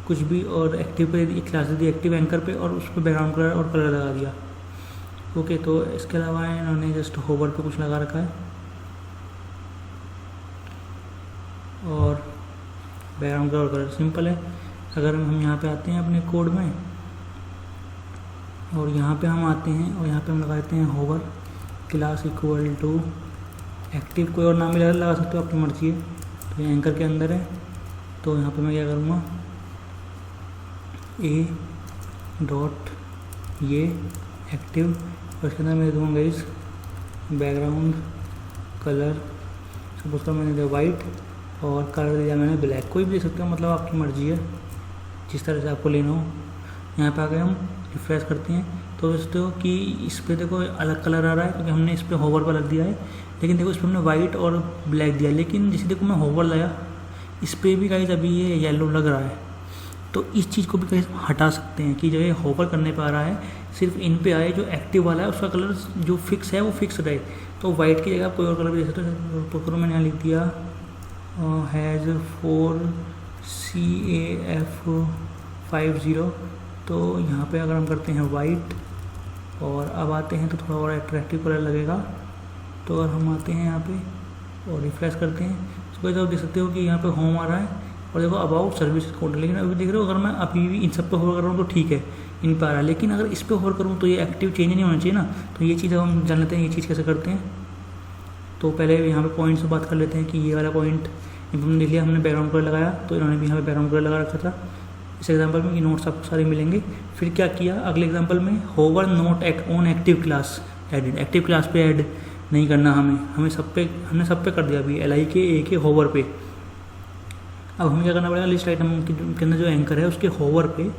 कुछ भी, और एक्टिव पे एक क्लास दे दी एक्टिव एंकर पे, और उस पर बैकग्राउंड कलर और कलर लगा दिया। ओके, तो इसके अलावा इन्होंने जस्ट होवर पे कुछ लगा रखा है और बैकग्राउंड कलर और कलर सिंपल है। अगर हम यहाँ पे आते हैं अपने कोड में और यहाँ पे हम आते हैं और यहाँ पे हम लगाते हैं hover class equal to active, कोई और नाम भी लगा सकते हो, आपकी मर्जी है। तो ये एंकर के अंदर है, तो यहाँ पे मैं क्या करूँगा, ये एक्टिव, और इसके अंदर मैं दूँगा इस बैकग्राउंड कलर, सपोज कर मैंने दिया वाइट और कलर दिया मैंने ब्लैक, कोई भी दे सकते हो, मतलब आपकी मर्जी है जिस तरह से आपको लेना हो। यहाँ पे आ गए हम, रिफ्रेश करते हैं तो देखते हो कि इस पर देखो अलग कलर आ रहा है क्योंकि हमने इस पर होवर पर लग दिया है, लेकिन देखो इस पर हमने वाइट और ब्लैक दिया, लेकिन जैसे देखो मैं होवर लाया इस पर भी गाइस अभी ये येलो लग रहा है। तो इस चीज़ को भी गाइस हटा सकते हैं कि जो ये होवर करने पर आ रहा है सिर्फ इन पे आए, जो एक्टिव वाला है उसका कलर जो फिक्स है वो फिक्स रहे। तो वाइट की जगह आप कोई और कलर भी दे सकते हो। तो मैंने यहाँ लिख दिया हैज़ 4CAF50। तो यहाँ पे अगर हम करते हैं वाइट और अब आते हैं तो थोड़ा और अट्रैक्टिव कलर लगेगा। तो अगर हम आते हैं यहाँ पे और रिफ्रेश करते हैं तो आप देख सकते हो कि यहाँ पे होम आ रहा है और देखो अबाउट सर्विस कोड, लेकिन अभी देख रहे हो अगर मैं अभी भी इन सब पे होवर कर रहा हूँ तो ठीक है, इन पर आ रहा है, लेकिन अगर इस पर होवर करूँ तो ये एक्टिव चेंज नहीं होना चाहिए ना। तो ये चीज़ हम जान लेते हैं ये चीज़ कैसे करते हैं। तो पहले यहाँ पे पॉइंट से बात कर लेते हैं कि ये वाला पॉइंट हमने देख लिया, हमने बैकग्राउंड कलर लगाया तो इन्होंने भी यहाँ पे बैकग्राउंड कलर लगा रखा था इस एग्जांपल में, कि नोट्स आपको सारे मिलेंगे। फिर क्या किया अगले एग्जांपल में, hover not on active class added, active class पे ऐड नहीं करना हमने सब पे कर दिया अभी LIK होवर पे। अब हमें क्या करना पड़ेगा, लिस्ट आइटम के अंदर जो एंकर है उसके होवर पे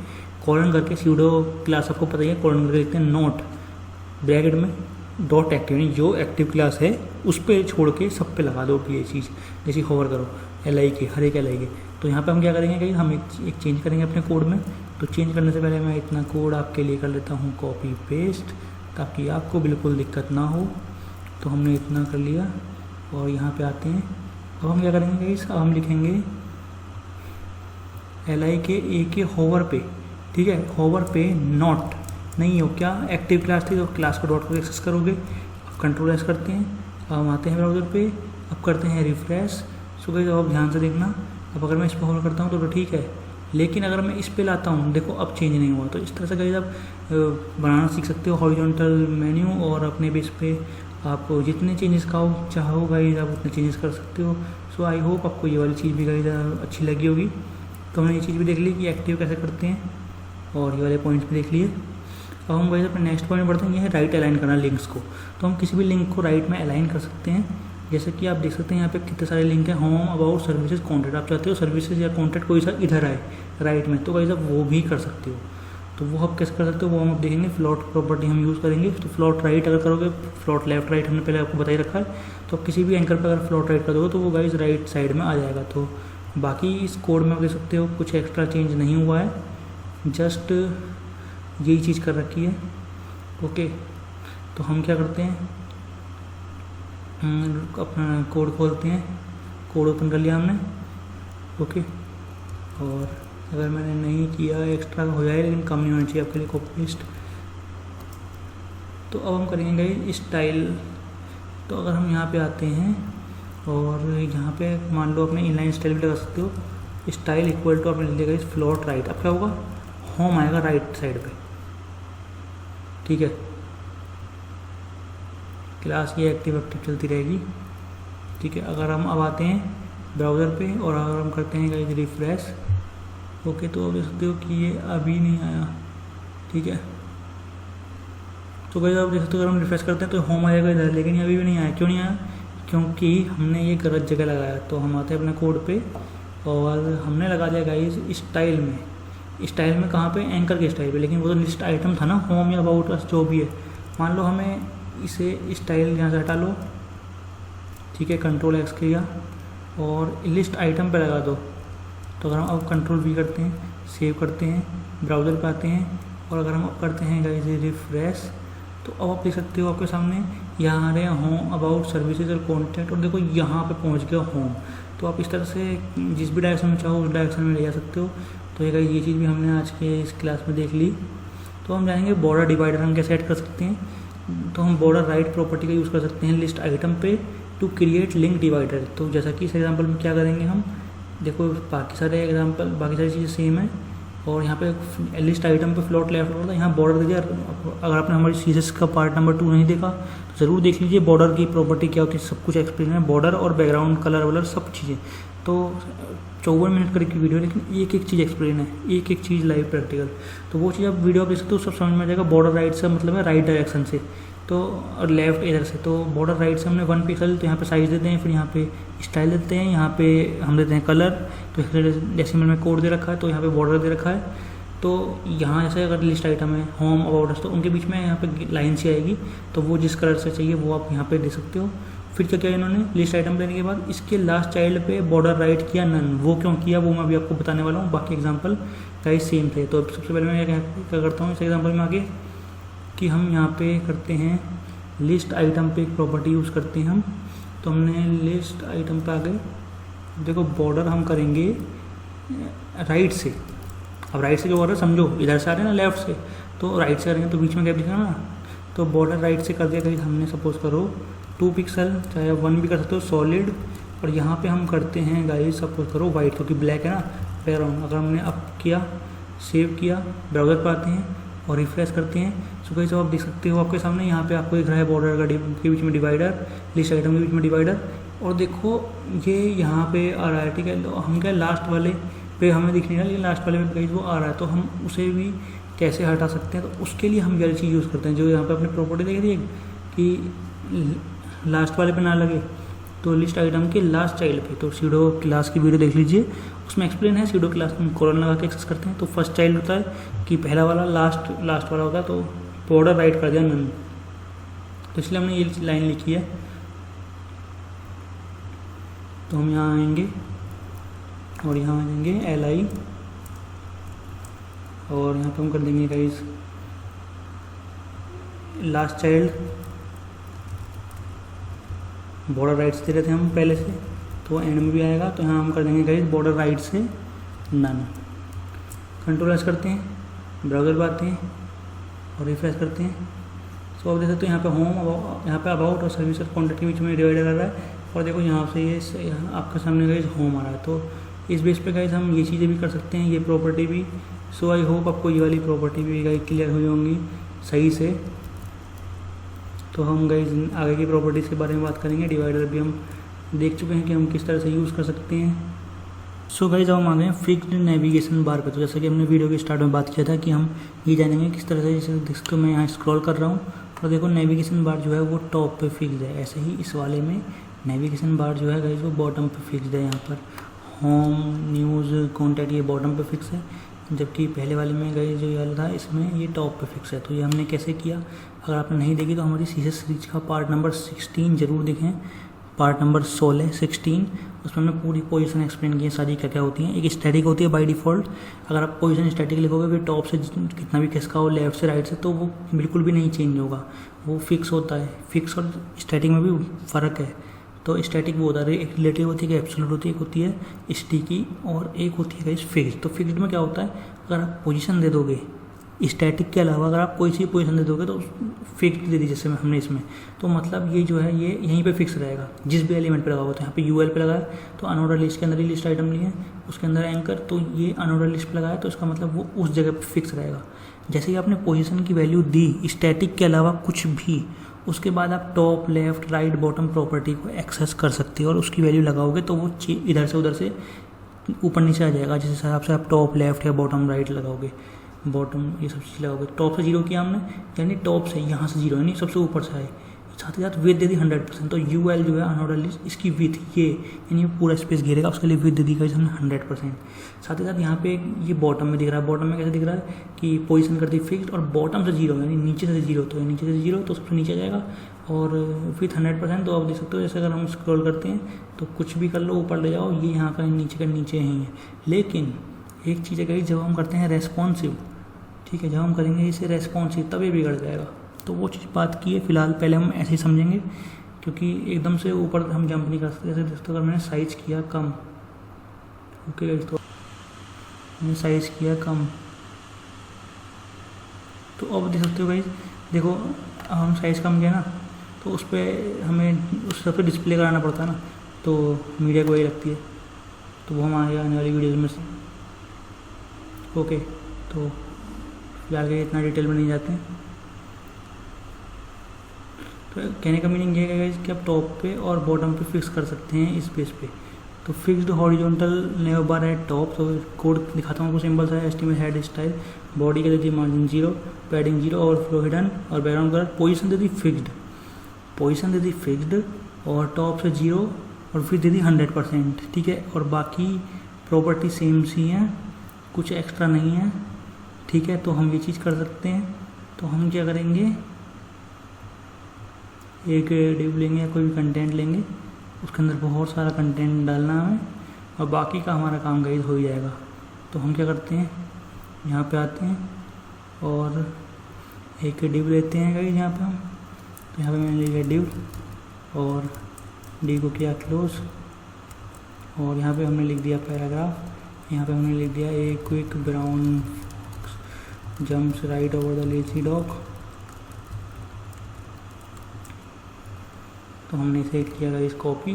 कॉलन करके सीडो क्लास आपको पता ही है, कॉलन करके लिखते हैं नोट ब्रैकेट में डॉट एक्टिव, यानी जो एक्टिव क्लास है उस पर छोड़ के सब पे लगा दो कि ये चीज़, जैसे होवर करो LIK हर एक LIK। तो यहाँ पे हम क्या करेंगे कि हम एक चेंज करेंगे अपने कोड में। तो चेंज करने से पहले मैं इतना कोड आपके लिए कर लेता हूँ कॉपी पेस्ट, ताकि आपको बिल्कुल दिक्कत ना हो। तो हमने इतना कर लिया और यहाँ पे आते हैं। अब हम क्या करेंगे गाइस, अब हम लिखेंगे LIK होवर पे, ठीक है, होवर पे नॉट नहीं हो क्या, एक्टिव क्लास थी तो क्लास को डॉट को एक्सेस करोगे। अब कंट्रोल एस करते हैं, अब हम आते हैं ब्राउज़र पे, अब करते हैं रिफ्रेश। सो गाइस अब ध्यान से देखना, अब अगर मैं इस पर होल्ड करता हूँ तो ठीक है, लेकिन अगर मैं इस पे लाता हूँ देखो अब चेंज नहीं हुआ। तो इस तरह से गाइस आप बनाना सीख सकते हो हॉरिजॉन्टल मेन्यू, और अपने बेस पे आप जितने चेंजेस का चाहो गाइस आप उतने चेंजेस कर सकते हो। सो आई होप आपको ये वाली चीज़ भी गाइस अच्छी लगी होगी। तो हमने ये चीज़ भी देख ली कि एक्टिव कैसे करते हैं, और ये वाले पॉइंट्स भी देख लिए। अब हम गाइस अपने नेक्स्ट पॉइंट बढ़ते हैं, ये है राइट अलाइन करना लिंक्स को। तो हम किसी भी लिंक को राइट में अलाइन कर सकते हैं, जैसे कि आप देख सकते हैं यहाँ पे कितने सारे लिंक हैं, होम, अबाउट, सर्विसेज, कॉन्टैक्ट। आप चाहते हो सर्विसेज या कॉन्टैक्ट कोई सा इधर आए राइट में, तो गाइस आप वो भी कर सकते हो। तो वो आप कैसे कर सकते हो वो हम देखेंगे, फ्लोट प्रॉपर्टी हम यूज़ करेंगे। तो फ्लोट राइट अगर करोगे, फ्लोट लेफ्ट राइट हमने पहले आपको बता ही रखा है, तो आप किसी भी एंकर पर अगर फ्लोट राइट कर दोगे तो वो गाइस राइट साइड में आ जाएगा। तो बाकी इस कोड में आप देख सकते हो कुछ एक्स्ट्रा चेंज नहीं हुआ है, जस्ट यही चीज़ कर रखी है। ओके, तो हम क्या करते हैं, अपना कोड खोलते हैं, कोड ओपन कर लिया हमने। ओके, और अगर मैंने नहीं किया एक्स्ट्रा हो जाए, लेकिन कम नहीं होना चाहिए आपके लिए कॉपी पेस्ट। तो अब हम करेंगे स्टाइल। तो अगर हम यहाँ पे आते हैं और यहाँ पे मान लो अपने इनलाइन स्टाइल भी लगा सकते हो, स्टाइल इक्वल टू आपने लिख देगा इस फ्लोट राइट। अब क्या होगा, होम आएगा राइट साइड पे, ठीक है, क्लास ये एक्टिव चलती रहेगी, ठीक है। अगर हम अब आते हैं ब्राउज़र पे और अगर हम करते हैं गाइस रिफ्रेश, ओके, तो आप देख सकते हो कि ये अभी नहीं आया, ठीक है। तो गाइस आप देख सकते हो अगर हम रिफ्रेश करते हैं तो होम आएगा इधर, लेकिन ये अभी भी नहीं आया। क्यों नहीं आया, क्योंकि हमने ये गलत जगह लगाया। तो हम आते हैं अपने कोड पे और हमने लगा दिया गाइस स्टाइल में। स्टाइल में कहाँ पे, एंकर के स्टाइल पे, लेकिन वो तो लिस्ट आइटम था ना, होम या अबाउट अस जो भी है। मान लो हमें इसे स्टाइल यहाँ से हटा लो, ठीक है, कंट्रोल एक्स किया और लिस्ट आइटम पे लगा दो। तो अगर हम अब कंट्रोल वी करते हैं, सेव करते हैं, ब्राउज़र पे आते हैं और अगर हम अब करते हैं गाइस रिफ्रेश, तो अब आप देख सकते हो आपके सामने यहाँ आ रहे हैं होम, अबाउट, सर्विसेज और कॉन्टैक्ट, और देखो यहाँ पे पहुँच गया होम। तो आप इस तरह से जिस भी डायरेक्शन में चाहो उस डायरेक्शन में ले जा सकते हो। तो ये गाइस ये चीज़ भी हमने आज के इस क्लास में देख ली। तो हम जाएंगे बॉर्डर डिवाइडर हम कैसे ऐड कर सकते हैं। तो हम बॉर्डर राइट प्रॉपर्टी का यूज़ कर सकते हैं लिस्ट आइटम पे टू क्रिएट लिंक डिवाइडर। तो जैसा कि इस एग्जांपल में क्या करेंगे हम, देखो बाकी सारे एग्जांपल, बाकी सारी चीज़ें सेम है, और यहाँ पे लिस्ट आइटम पे फ्लोट लेफ्ट होता है, यहाँ बॉर्डर दे दिया। अगर आपने हमारी सीरीज का पार्ट नंबर 2 नहीं देखा तो ज़रूर देख लीजिए, बॉर्डर की प्रॉपर्टी क्या होती है सब कुछ एक्सप्लेन है, बॉर्डर और बैकग्राउंड कलर वलर सब चीज़ें। तो 54 मिनट करीब की वीडियो, लेकिन एक एक चीज़ एक्सप्लेन है, एक एक चीज़ लाइव प्रैक्टिकल। तो वो चीज़ आप वीडियो आप देख सकते हो, सब समझ में आ जाएगा। बॉर्डर राइट से मतलब है राइट डायरेक्शन से, तो और लेफ्ट इधर से। तो बॉर्डर राइट से हमने 1 पिक्सल, तो यहाँ पे साइज़ देते हैं, फिर यहाँ पे स्टाइल देते हैं, यहाँ पे हम देते हैं कलर। तो डेसिमल में कोड दे रखा है, तो यहाँ पे बॉर्डर दे रखा है। तो यहाँ जैसे अगर लिस्ट आइटम है होम, अबाउट अस, तो उनके बीच में यहाँ पे लाइन सी आएगी, तो वो जिस कलर से चाहिए वो आप यहाँ पे दे सकते हो। फिर क्या किया इन्होंने, लिस्ट आइटम देने के बाद इसके लास्ट चाइल्ड पे बॉर्डर राइट किया नन। वो क्यों किया वो मैं अभी आपको बताने वाला हूँ, बाकी एग्जांपल गाइस सेम थे। तो सबसे पहले मैं क्या करता हूँ इस एग्जांपल में आगे, कि हम यहाँ पे करते हैं लिस्ट आइटम पे एक प्रॉपर्टी यूज़ करते हैं हम। तो हमने लिस्ट आइटम पे आ गए, देखो बॉर्डर हम करेंगे राइट से। अब राइट से जो बॉर्डर समझो इधर से आ रहे हैं ना लेफ्ट से, तो राइट से आ रहे हैं तो बीच में गैप दिखा ना, तो बॉर्डर राइट से कर दिया कहीं हमने, सपोज करो 2 पिक्सल, चाहे 1 भी कर सकते हो सॉलिड। और यहाँ पे हम करते हैं गाइस सपोज करो वाइट, क्योंकि ब्लैक है ना बैकग्राउंड। अगर हमने अप किया, सेव किया, ब्राउज़र पर आते हैं और रिफ्रेश करते हैं। सो गाइस आप देख सकते हो आपके सामने यहाँ पे आपको दिख रहा है बॉर्डर का के बीच में डिवाइडर, लिस्ट आइटम के बीच में डिवाइडर। और देखो ये यहाँ पे आ रहा है, ठीक है। तो हम क्या लास्ट वाले पे हमें दिख नहीं रहा, लेकिन लास्ट वाले पे गाइस वो आ रहा है, तो हम उसे भी कैसे हटा सकते हैं। तो उसके लिए हम ये चीज़ यूज़ करते हैं, जो यहाँ पे अपनी प्रॉपर्टी देख रही है कि लास्ट वाले पे ना लगे, तो लिस्ट आइटम के लास्ट चाइल्ड पे। तो सीडो क्लास की वीडियो देख लीजिए, उसमें एक्सप्लेन है सीडो क्लास में कॉलन लगा के एक्सेस करते हैं। तो फर्स्ट चाइल्ड होता है कि पहला वाला लास्ट वाला होता है, तो बॉर्डर राइट कर दिया नन, तो इसलिए हमने ये लाइन लिखी है। तो हम यहाँ आएंगे और यहाँ आ जाएंगे LI, और यहाँ पे हम कर देंगे guys last child, border right से दे रहे थे हम पहले से, तो एंड में भी आएगा। तो यहाँ हम कर देंगे गाइस बॉर्डर राइट से नन। कंट्रोल एस करते हैं, ब्राउज़र पर आते हैं और रिफ्रेश करते हैं। सो अब देख सकते हो यहाँ पे होम, यहाँ पे अबाउट और सर्विस और कॉन्टैक्ट के बीच में डिवाइडर कर रहा है, और देखो यहाँ से ये आपके सामने गाइस होम आ रहा है। तो इस बेस पे गाइस हम ये चीज़ें भी कर सकते हैं, ये प्रॉपर्टी भी। सो आई होप आपको ये वाली प्रॉपर्टी भी गाइस क्लियर हुई होंगी सही से। तो हम गाइस आगे की प्रॉपर्टीज़ के बारे में बात करेंगे। डिवाइडर भी हम देख चुके हैं कि हम किस तरह से यूज़ कर सकते हैं। सो गाइस अब हम आ गए हैं फिक्स्ड नेविगेशन बार पे। तो जैसा कि हमने वीडियो के स्टार्ट में बात किया था कि हम ये जानेंगे किस तरह से, जैसे जिसको मैं यहाँ स्क्रॉल कर रहा हूँ और देखो नेविगेशन बार जो है वो टॉप पे फिक्स्ड है। ऐसे ही इस वाले में नेविगेशन बार जो है गाइस वो बॉटम पे फिक्स्ड है। यहाँ पर होम, न्यूज़, कॉन्टैक्ट ये बॉटम पे फिक्स है, जबकि पहले वाले में गाइस जो ये वाला था इसमें ये टॉप पे फिक्स है। तो ये हमने कैसे किया, अगर आपने नहीं देखी तो हमारी सीएसएस सीरीज का पार्ट नंबर 16 जरूर देखें, पार्ट नंबर 16, उसमें हमने पूरी पोजीशन एक्सप्लेन की है सारी, क्या क्या होती हैं। एक स्टैटिक होती है बाय डिफ़ॉल्ट, अगर आप पोजीशन स्टैटिक लिखोगे फिर टॉप से कितना भी खिसका हो, लेफ्ट से राइट से, तो वो बिल्कुल भी नहीं चेंज होगा, वो फिक्स होता है। फिक्स और स्टैटिक में भी फ़र्क है। तो स्टैटिक वो होता है, एक रिलेटिव होती है, एक एब्सोल्यूट होती है, एक होती है स्टिकी और एक होती है गाइस फिक्स्ड। तो फिक्स्ड में क्या होता है, अगर आप पोजीशन दे दोगे स्टैटिक के अलावा, अगर आप कोई सी पोजीशन दे दोगे तो फिक्स्ड दे दी, जैसे हमने इसमें, तो मतलब ये जो है ये यहीं पे फिक्स रहेगा जिस भी एलिमेंट पे लगा हुआ। तो यहाँ पे UL पे लगाया तो अनऑर्डर लिस्ट के अंदर ही लिस्ट आइटम लिए, उसके अंदर एंकर, तो ये अनऑर्डर लिस्ट पे लगाया, तो इसका मतलब वो उस जगह पे फिक्स रहेगा। जैसे कि आपने पोजीशन की वैल्यू दी स्टैटिक के अलावा कुछ भी, उसके बाद आप top, left, right, bottom property को एक्सेस कर सकते हो और उसकी वैल्यू लगाओगे तो वो इधर से उधर से ऊपर नीचे आ जाएगा, जिस हिसाब से आप टॉप, लेफ्ट या बॉटम, राइट लगाओगे, बॉटम ये सब चीज़ लगाओगे। टॉप से 0 किया हमने, यानी टॉप से यहाँ से 0 यानी सबसे ऊपर से आए, साथ ही साथ विथ दे दी 100%। तो UL जो है अनऑर्डर लिस्ट, इसकी विथ ये यानी पूरा स्पेस घेरेगा, उसके लिए विथ दे दी गाइस हमने 100%। साथ ही साथ यहाँ पे ये बॉटम में दिख रहा है, बॉटम में कैसे दिख रहा है कि पोजीशन कर दी फिक्स्ड और बॉटम से 0 यानी नीचे से 0, तो नीचे से 0 तो सबसे नीचे आ जाएगा, और विथ 100%। तो आप देख सकते हो जैसे अगर हम स्क्रॉल करते हैं तो कुछ भी कर लो, ऊपर ले जाओ, ये यहाँ का नीचे ही है। लेकिन एक चीज़ है गाइस, जब हम करते हैं रेस्पॉन्सिव, ठीक है, जब हम करेंगे इसे रेस्पॉन्सिव तब ये बिगड़ जाएगा। तो वो चीज़ बात की है, फिलहाल पहले हम ऐसे ही समझेंगे, क्योंकि एकदम से ऊपर हम जंप नहीं कर सकते। जैसे दोस्तों अगर मैंने साइज़ किया कम, ओके, तो मैंने साइज़ किया कम, तो अब देख सकते हो गाइस, देखो हम साइज़ कम किया ना, तो उस पर हमें उस सबसे डिस्प्ले कराना पड़ता है ना, तो मीडिया को वही लगती है, तो वो हम आने वाली वीडियोज़ में से, ओके। तो फिलहाल के इतना डिटेल में नहीं जाते हैं। तो कहने का मीनिंग ये है कि आप टॉप पे और बॉटम पे फिक्स कर सकते हैं इस पेज पे। तो फिक्स्ड हॉरिजॉन्टल नेव बार है टॉप, तो कोड दिखाता हूँ आपको, सिंबल्स है, एस्टिमेट, हेड स्टाइल, बॉडी के दे दी मार्जिन 0, पैडिंग 0, ओवरफ्लो हिडन और बैकग्राउंड कलर। पोजीशन दे दी फिक्स्ड, पोजीशन दे दी फिक्स्ड और टॉप से 0 और फिर दे दी 100%, ठीक है। और बाकी प्रॉपर्टी सेम सी हैं, कुछ एक्स्ट्रा नहीं है, ठीक है। तो हम ये चीज़ कर सकते हैं। तो हम क्या करेंगे, एक डिव लेंगे या कोई भी कंटेंट लेंगे, उसके अंदर बहुत सारा कंटेंट डालना है और बाकी का हमारा काम गाइस हो ही जाएगा। तो हम क्या करते हैं, यहाँ पे आते हैं और एक डिव लेते हैं गाइस यहाँ पे हम। तो यहाँ पे मैंने लिया डिव और डिव को किया क्लोज, और यहाँ पे हमने लिख दिया पैराग्राफ। यहाँ पे हमने लिख दिया a quick brown jumps right over the lazy dog. तो हमने इसे किया गाइस कॉपी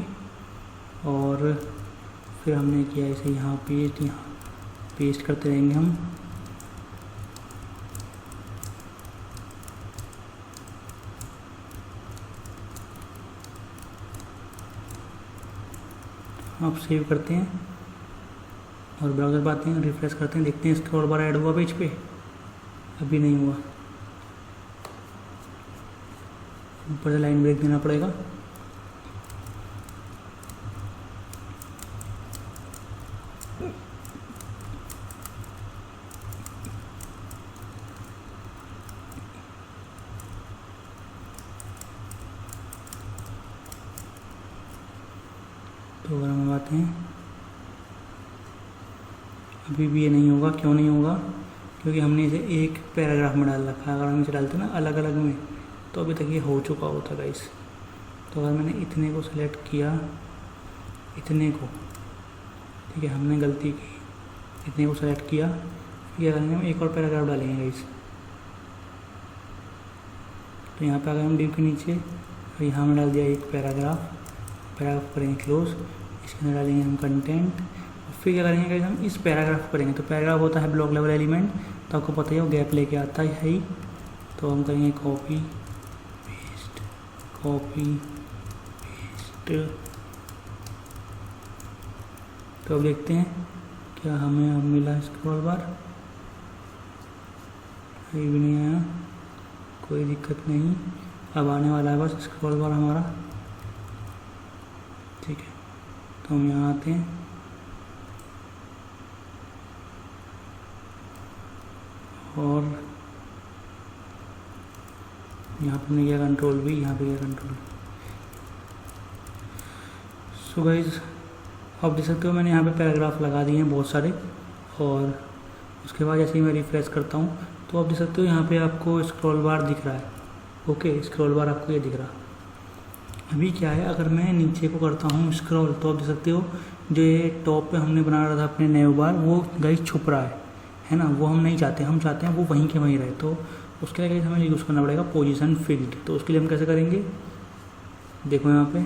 और फिर हमने किया इसे यहाँ पेस्ट करते रहेंगे हम। आप सेव करते हैं और ब्राउज़र पर आते हैं, रिफ्रेश करते हैं, देखते हैं स्क्रॉल बार ऐड हुआ पेज पे, अभी नहीं हुआ। ऊपर से लाइन ब्रेक देना पड़ेगा। तो अगर हम आते हैं, अभी भी ये नहीं होगा। क्यों नहीं होगा? क्योंकि हमने इसे एक पैराग्राफ में डाल रखा है। अगर हम इसे डालते ना अलग अलग में तो अभी तक ये हो चुका होता गाइस। तो अगर मैंने इतने को सिलेक्ट किया, इतने को, ठीक है, हमने गलती की, इतने को सेलेक्ट किया, फिर करेंगे हम एक और पैराग्राफ डालेंगे गाइस। तो यहाँ पे अगर हम डिव के नीचे और यहाँ में डाल दिया एक पैराग्राफ करेंगे क्लोज, इसके अंदर डालेंगे हम कंटेंट, और फिर क्या करेंगे गाइस, हम इस पैराग्राफ करेंगे। तो पैराग्राफ होता है ब्लॉक लेवल एलिमेंट, तो आपको पता ही है वो गैप लेके आता है ही। तो हम करेंगे कॉपी पेस्ट, तो अब देखते हैं क्या हमें अब मिला स्क्रॉल बार। अभी भी नहीं आया, कोई दिक्कत नहीं, अब आने वाला है बस स्क्रॉल बार हमारा। ठीक है, तो हम यहाँ आते हैं और यहाँ पे हमने किया कंट्रोल भी, यहाँ पे किया कंट्रोल। सो गाइस आप देख सकते हो मैंने यहाँ पे पैराग्राफ लगा दिए हैं बहुत सारे, और उसके बाद जैसे ही मैं रिफ्रेश करता हूँ तो आप देख सकते हो यहाँ पे आपको स्क्रॉल बार दिख रहा है। ओके, स्क्रॉल बार आपको ये दिख रहा। अभी क्या है, अगर मैं नीचे को करता हूँ स्क्रॉल तो आप देख सकते हो जो ये टॉप पे हमने बना रहा था अपने नेव बार, वो गाइस छुप रहा है ना। वो हम नहीं चाहते, हम चाहते हैं वो वहीं के वहीं रहे। तो उसके लिए गाइस हमें यूज़ करना पड़ेगा पोजीशन फिक्स्ड। तो उसके लिए हम कैसे करेंगे, देखो यहाँ पे,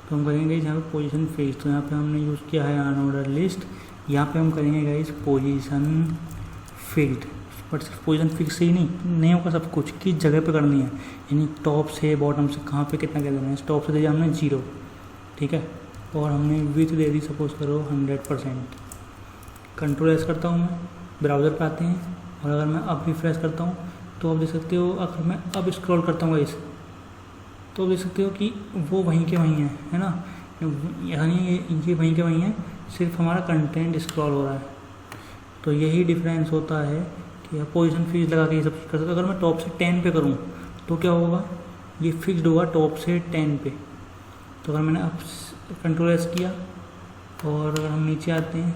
तो हम करेंगे यहाँ पे पोजीशन फिक्स्ड। तो यहाँ पे हमने यूज़ किया है अनऑर्डर लिस्ट, यहाँ पे हम करेंगे गाइस पोजीशन फिक्स्ड। बट सिर्फ पोजीशन फिक्स ही नहीं होगा, सब कुछ किस जगह पे करनी है, यानी टॉप से बॉटम से कहाँ पे कितना क्या देना है। टॉप से दे दिया हमने 0, ठीक है, और हमने विथ दे दी सपोज करो 100%। कंट्रोल एस करता हूँ मैं, ब्राउज़र पे आते हैं, और अगर मैं अब रिफ्रेश करता हूँ तो आप देख सकते हो, अगर मैं अब स्क्रॉल करता हूँ गाइस तो देख सकते हो कि वो वहीं के वहीं है ना, यानी ये वहीं के वहीं है, सिर्फ हमारा कंटेंट स्क्रॉल हो रहा है। तो यही डिफरेंस होता है कि पोजीशन फिक्स लगा के ये सब कर सकते हो। अगर मैं टॉप से 10 पे करूँ तो क्या होगा, ये फिक्स्ड होगा टॉप से 10 पे। तो अगर मैंने अब कंट्रोल एस किया और अगर हम नीचे आते हैं,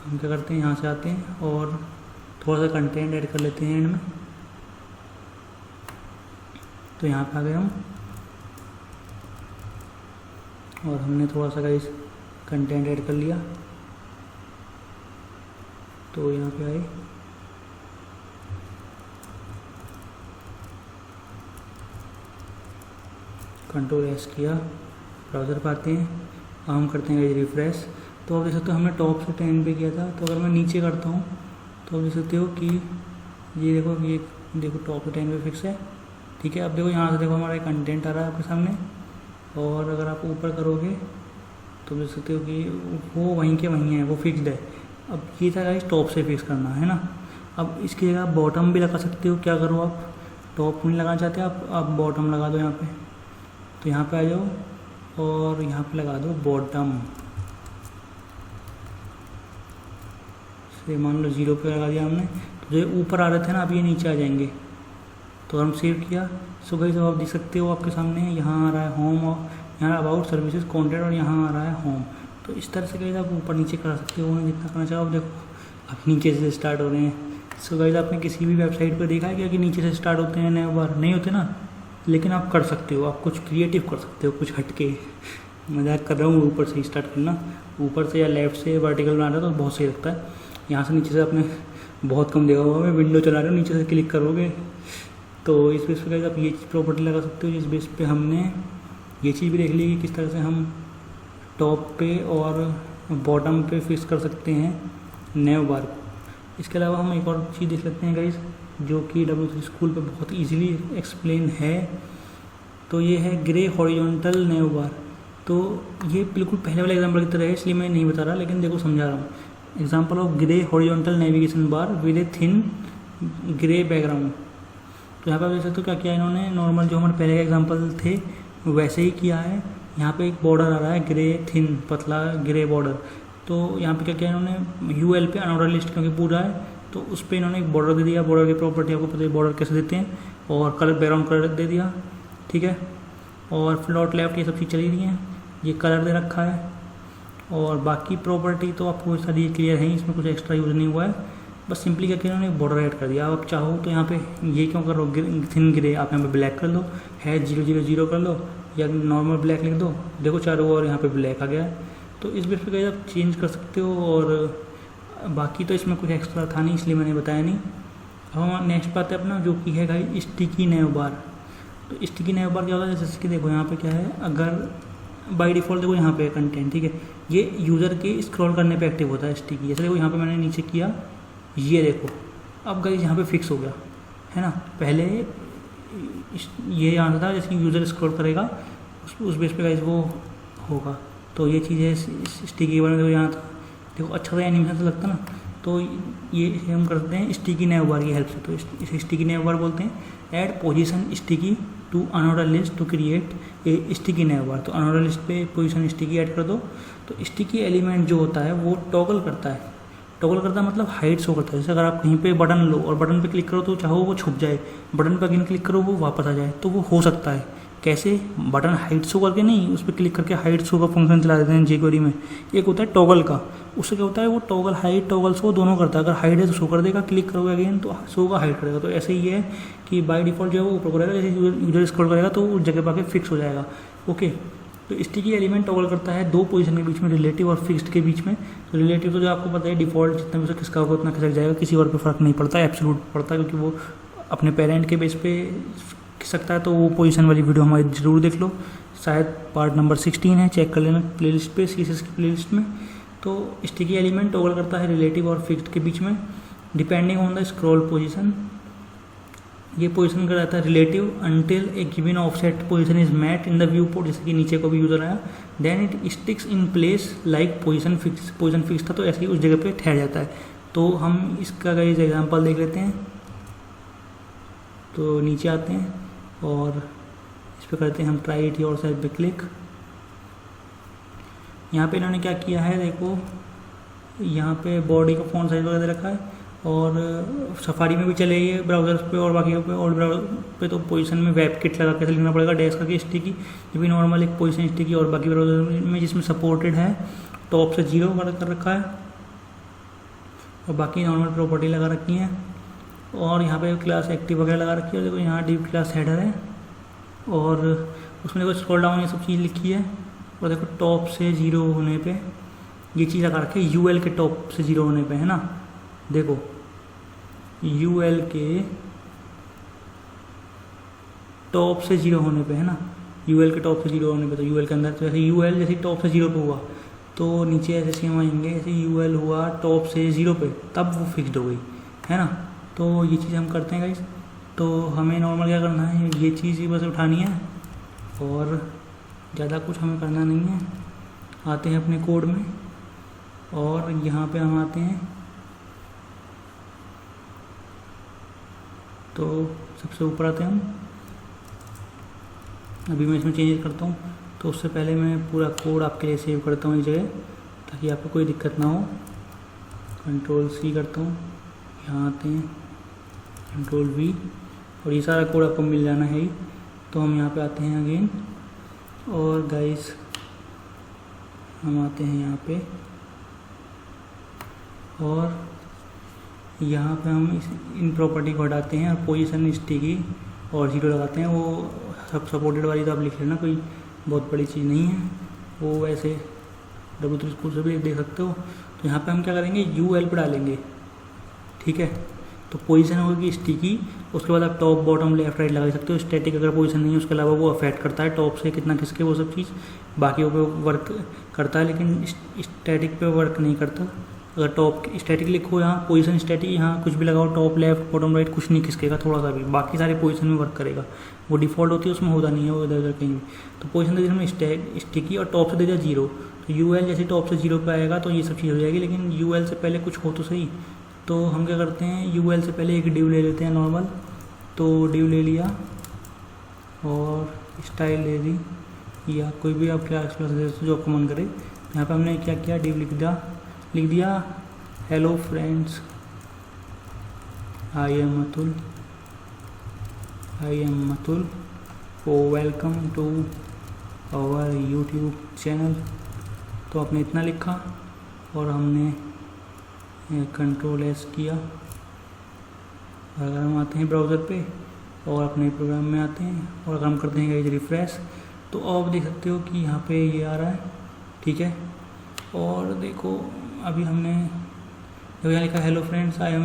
हम क्या करते हैं, यहाँ से आते हैं और थोड़ा सा कंटेंट ऐड कर लेते हैं एंड में। तो यहाँ पे आ गए हम, और हमने थोड़ा सा गाइस कंटेंट ऐड कर लिया। तो यहाँ पे आए, कंट्रोल एस किया, ब्राउज़र पर आते हैं, अब हम करते हैं रिफ्रेश। तो आप देख सकते हो हमने टॉप से 10 पे किया था। तो अगर मैं नीचे करता हूँ तो आप देख सकते हो कि ये देखो टॉप से 10 पे फिक्स है, ठीक है। अब देखो यहाँ से देखो हमारा कंटेंट आ रहा है आपके सामने, और अगर आप ऊपर करोगे तो देख सकते हो कि वो वहीं के वहीं है, वो फिक्स्ड है। अब ये था गाइस टॉप से फिक्स करना है ना। अब इसकी जगह आप बॉटम भी लगा सकते हो। क्या करो, आप टॉप नहीं लगाना चाहते आप बॉटम लगा दो यहाँ पे। तो यहाँ पे आ जाओ और यहाँ पे लगा दो बॉटम से, मान लो 0 पे लगा दिया हमने। तो जो ऊपर आ रहे थे ना, अब ये नीचे आ जाएंगे। तो हम सेव किया। सो गाइस आप देख सकते हो आपके सामने यहाँ आ रहा है होम, और यहाँ अबाउट सर्विसेज कॉन्टेंट, और यहाँ आ रहा है होम। तो इस तरह से गाइस आप ऊपर नीचे कर सकते हो, उन्हें जितना करना चाहो। आप देखो अब नीचे से स्टार्ट हो रहे हैं। सो गाइस आपने किसी भी वेबसाइट पर देखा है क्या कि नीचे से स्टार्ट होते हैं, नए बार नहीं होते ना, लेकिन आप कर सकते हो, आप कुछ क्रिएटिव कर सकते हो, कुछ हटके। मजाक कर रहा हूँ, ऊपर से स्टार्ट करना, ऊपर से या लेफ्ट से वर्टिकल बना रहा तो बहुत सही लगता है। यहाँ से नीचे से आपने बहुत कम देखा होगा, मैं विंडो चला रहा हूँ, नीचे से क्लिक करोगे तो इस बेस पे आप ये प्रॉपर्टी लगा सकते हो। जिस बेस पे हमने ये चीज़ भी देख ली कि किस तरह से हम टॉप पे और बॉटम पे फिक्स कर सकते हैं नेव बार को। इसके अलावा हम एक और चीज़ देख लेते हैं गाइस, जो कि W3 स्कूल पे बहुत इजीली एक्सप्लेन है। तो ये है ग्रे हॉरिजॉन्टल नेव बार। तो ये बिल्कुल पहले वाले एग्जाम्पल की तरह है, इसलिए मैं नहीं बता रहा, लेकिन देखो समझा रहा हूँ। Example of grey horizontal navigation bar with a thin grey background. तो यहाँ पर आप देख सकते हो क्या किया इन्होंने, नॉर्मल जो हमारे पहले के एग्जाम्पल थे वैसे ही किया है। यहाँ पे एक बॉर्डर आ रहा है ग्रे थिन पतला ग्रे बॉर्डर, तो यहाँ पे क्या किया इन्होंने यूएल पे अनऑर्डर लिस्ट क्योंकि पूरा है तो उस पर इन्होंने एक बॉर्डर दे दिया। बॉर्डर की प्रॉपर्टी आपको पता है बॉर्डर कैसे देते हैं, और कलर बैकग्राउंड कलर दे दिया, ठीक है। और फ्लोट लेफ्ट ये सब चीज़ चली रही हैं, ये कलर दे रखा है, और बाकी प्रॉपर्टी तो आपको सारी क्लियर है, इसमें कुछ एक्स्ट्रा यूज़ नहीं हुआ है। बस सिंपली क्या किया इन्होंने बॉर्डर ऐड कर दिया। आप चाहो तो यहाँ पे ये क्यों कर लो थिन ग्रे, आप यहाँ पे ब्लैक कर लो, है 000 कर लो, या नॉर्मल ब्लैक लिख दो, देखो चारों ओर यहाँ पे ब्लैक आ गया है। तो इस बेस पे आप चेंज कर सकते हो, और बाकी तो इसमें कुछ एक्स्ट्रा था नहीं इसलिए मैंने बताया नहीं। अब हम नेक्स्ट बात है अपना जो कि है गाइस स्टिकी नैव बार। तो स्टिकी नैव बार क्या होता है, जैसे कि देखो यहाँ पे क्या है, अगर बाय डिफ़ॉल्ट देखो यहाँ पे कंटेंट, ठीक है, ये यूज़र के स्क्रॉल करने पे एक्टिव होता है स्टिकी। जैसे देखो यहाँ पे मैंने नीचे किया, ये देखो अब गाइस यहाँ पे फिक्स हो गया है ना। पहले ये आता था जैसे यूज़र स्क्रॉल करेगा उस बेस पे गाइस वो होगा। तो ये चीज़ है स्टिकी बार में, देखो यहाँ था, देखो अच्छा सा एनिमेशन से लगता ना। तो ये हम करते हैं स्टिकी नैव बार की हेल्प से। तो इसे स्टिकी नैव बार बोलते हैं। Add position sticky to unorder list to create a sticky nav bar. तो अनऑर्डर लिस्ट पे पोजीशन स्टिकी ऐड कर दो। तो स्टिकी एलिमेंट जो होता है वो टॉगल करता है। टॉगल करता है मतलब हाइट शो करता है। जैसे अगर आप कहीं पे बटन लो और बटन पे क्लिक करो तो चाहो वो छुप जाए, बटन पे अगेन क्लिक करो वो वापस आ जाए, तो वो हो सकता है। कैसे, बटन हाइट शो करके नहीं, उस पर क्लिक करके हाइट शो का फंक्शन चला देते हैं jQuery में। एक होता है टॉगल का, उससे क्या होता है वो टॉगल हाइट टॉगल शो दोनों करता है। अगर हाइट है तो शो कर देगा, क्लिक करोगे अगेन तो शो का हाइट करेगा। तो ऐसे ही है कि बाय डिफॉल्ट जो है वो ऊपर करेगा, जैसे यूजर स्क्रॉल करेगा तो उस जगह पर आके फिक्स हो जाएगा। ओके, तो स्टिकी एलिमेंट टॉगल करता है दो पोजीशन के बीच में, रिलेटिव और फिक्स्ड के बीच में। तो रिलेटिव तो जो आपको पता है डिफॉल्ट जितना भी उसे खिसका होगा उतना खिसक जाएगा, किसी और पे फर्क नहीं पड़ता, एब्सोल्यूट पड़ता है, क्योंकि वो अपने पेरेंट के बेस पे खिसकता है। तो वो पोजीशन वाली वीडियो हमारी जरूर देख लो, शायद पार्ट नंबर 16 है, चेक कर लेना प्लेलिस्ट पे, CSS की प्लेलिस्ट में। तो स्टिकी एलिमेंट टॉगल करता है रिलेटिव और फिक्स्ड के बीच में depending on the scroll position. ये पोजीशन का रहता है relative until a given offset position is met in the viewport. जैसे कि नीचे को भी यूजर आया, then it sticks in place like position fix था, तो ऐसे ही उस जगह पे ठहर जाता है। तो हम इसका गाइस एग्जांपल देख लेते हैं। तो नीचे आते हैं और इस पर करते हैं हम ट्राई इट योरसेल्फ पे क्लिक। यहाँ पे इन्होंने क्या किया है, देखो यहाँ पे बॉडी का फॉन्ट साइज वगैरह रखा है, और सफारी में भी चले ये ब्राउज़र पे और बाकी पे, और ब्राउज़र पे तो पोजीशन में वेब किट लगा के लिखना पड़ेगा, डैश करके स्टिकी। ये भी नॉर्मल एक पोजीशन स्टिकी, और बाकी ब्राउज़र में जिसमें सपोर्टेड है टॉप से 0 कर रखा है, और बाकी नॉर्मल प्रॉपर्टी लगा रखी है। और यहाँ पे क्लास एक्टिव वगैरह लगा रखी है। देखो यहाँ डिव क्लास हेडर है, और उसमें देखो स्क्रॉल डाउन ये सब चीज़ लिखी है, और देखो टॉप से 0 होने पे ये चीज़ लगा रखी है, यूएल के टॉप से 0 होने पे, है ना। देखो यूएल के टॉप से 0 होने पे, है ना, यूएल के टॉप से 0 होने पे। तो यूएल के अंदर तो ऐसे यूएल जैसे टॉप से 0 पे हुआ तो नीचे ऐसे सेम आएंगे, ऐसे यूएल हुआ टॉप से 0 पे, तब वो फिक्स्ड हो गई, है ना। तो ये चीज़ हम करते हैं गाइस। तो हमें नॉर्मल क्या करना है, ये चीज़ ही बस उठानी है, और ज़्यादा कुछ हमें करना नहीं है। आते हैं अपने कोड में, और यहाँ पे हम आते हैं। तो सबसे ऊपर आते हैं हम। अभी मैं इसमें चेंजेस करता हूँ, तो उससे पहले मैं पूरा कोड आपके लिए सेव करता हूँ एक जगह, ताकि आपको कोई दिक्कत ना हो। Ctrl+C करता हूँ, यहाँ आते हैं Ctrl+V, और ये सारा कोड आपको मिल जाना है ही। तो हम यहाँ पे आते हैं अगेन, और गाइस हम आते हैं यहाँ पे, और यहाँ पे हम इन प्रॉपर्टी को हटाते हैं, और पोजीशन स्टिकी और 0 लगाते हैं। वो सब सपोर्टेड वाली तो आप लिख लेना, कोई बहुत बड़ी चीज़ नहीं है, वो ऐसे W3 स्कूल से भी देख सकते हो। तो यहाँ पे हम क्या करेंगे, UL पे डालेंगे, ठीक है। तो पोजीशन होगी स्टिकी, उसके बाद आप टॉप बॉटम लेफ्ट राइट लगा सकते हो। स्टैटिक अगर पोजीशन नहीं है उसके अलावा वो अफेक्ट करता है टॉप से कितना खिसके, वो सब चीज़ बाकी पे वर्क करता है, लेकिन स्टैटिक पे वर्क नहीं करता। अगर टॉप स्टैटिक लिखो, यहाँ पोजीशन स्टैटिक, यहाँ कुछ भी लगाओ, टॉप लेफ्ट बॉटम राइट, कुछ नहीं खिसकेगा थोड़ा सा भी, बाकी सारे पोजीशन में वर्क करेगा। वो डिफ़ॉल्ट होती है, उसमें होता नहीं है वो इधर उधर कहीं भी। तो पोजीशन दे दी हमने स्टिकी और टॉप से दे दिया 0। तो UL जैसे टॉप से 0 पे आएगा तो ये सब चीज़ हो जाएगी, लेकिन UL से पहले कुछ हो तो सही। तो हम क्या करते हैं, UL से पहले एक डिव ले लेते हैं नॉर्मल। तो डिव ले लिया और स्टाइल ले ली, या कोई भी आप क्लास जो आपको मन करे। यहाँ पे हमने क्या किया, डिव लिख दिया hello friends, I am Atul, oh welcome to our YouTube channel. तो आपने इतना लिखा और हमने Ctrl+S किया। अगर हम आते हैं ब्राउज़र पे और अपने प्रोग्राम में आते हैं और अगर हम करते हैं गाइस रिफ्रेश, तो आप देख सकते हो कि यहाँ पे ये आ रहा है, ठीक है। और देखो अभी हमने यहाँ लिखा hello friends, I am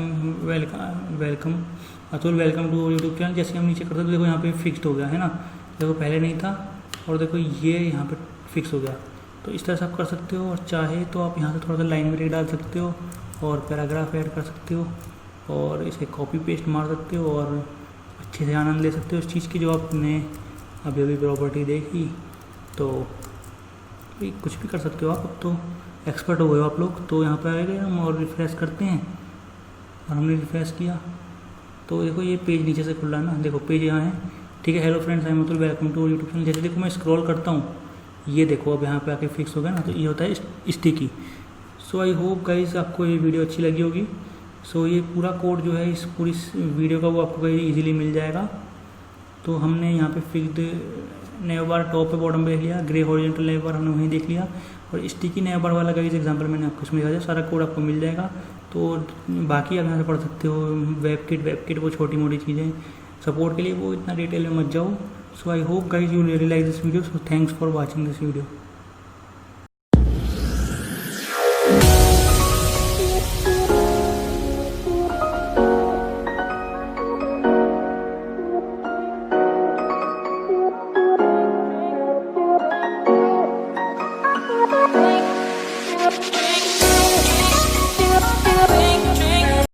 welcome Atul, welcome to YouTube channel. जैसे हम नीचे करते तो देखो यहाँ पे फिक्स्ड हो गया है ना, देखो पहले नहीं था, और देखो ये यहाँ पे फिक्स हो गया। तो इस तरह से आप कर सकते हो, और चाहे तो आप यहाँ से थोड़ा सा लाइन ब्रेक डाल सकते हो और पैराग्राफ ऐड कर सकते हो और इसे कॉपी पेस्ट मार सकते हो और अच्छे से आनंद ले सकते हो इस चीज़ की जो आपने अभी प्रॉपर्टी देखी। तो कुछ भी कर सकते हो आप, अब तो एक्सपर्ट हो गए हो आप लोग। तो यहाँ पे आएगा हम और रिफ्रेश करते हैं, और हमने रिफ्रेश किया तो देखो ये पेज नीचे से खुल रहा है ना, देखो पेज यहाँ है, ठीक है। Hello friends, I am Atul, welcome to YouTube channel. जैसे देखो मैं स्क्रॉल करता हूँ, ये देखो अब यहाँ पे आके फिक्स हो गया ना, तो ये होता है sticky. So I hope guys आपको ये वीडियो अच्छी लगी होगी। सो ये पूरा कोड जो है इस पूरी वीडियो का वो आपको कहीं ईजिली मिल जाएगा। तो हमने यहाँ पे फिक्स्ड नेव बार टॉप पे बॉटम पे देख लिया, ग्रे हॉरिजॉन्टल नेव बार हमने वहीं देख लिया, और स्टिकी नेव बार वाला गाइस एग्जांपल मैंने आपको इसमें दिखाया, सारा कोड आपको मिल जाएगा। तो बाकी आप यहाँ से पढ़ सकते हो, वेबकिट वो छोटी मोटी चीज़ें सपोर्ट के लिए, वो इतना डिटेल में मत जाओ। So I hope guys you really like this video. So thanks for watching this video.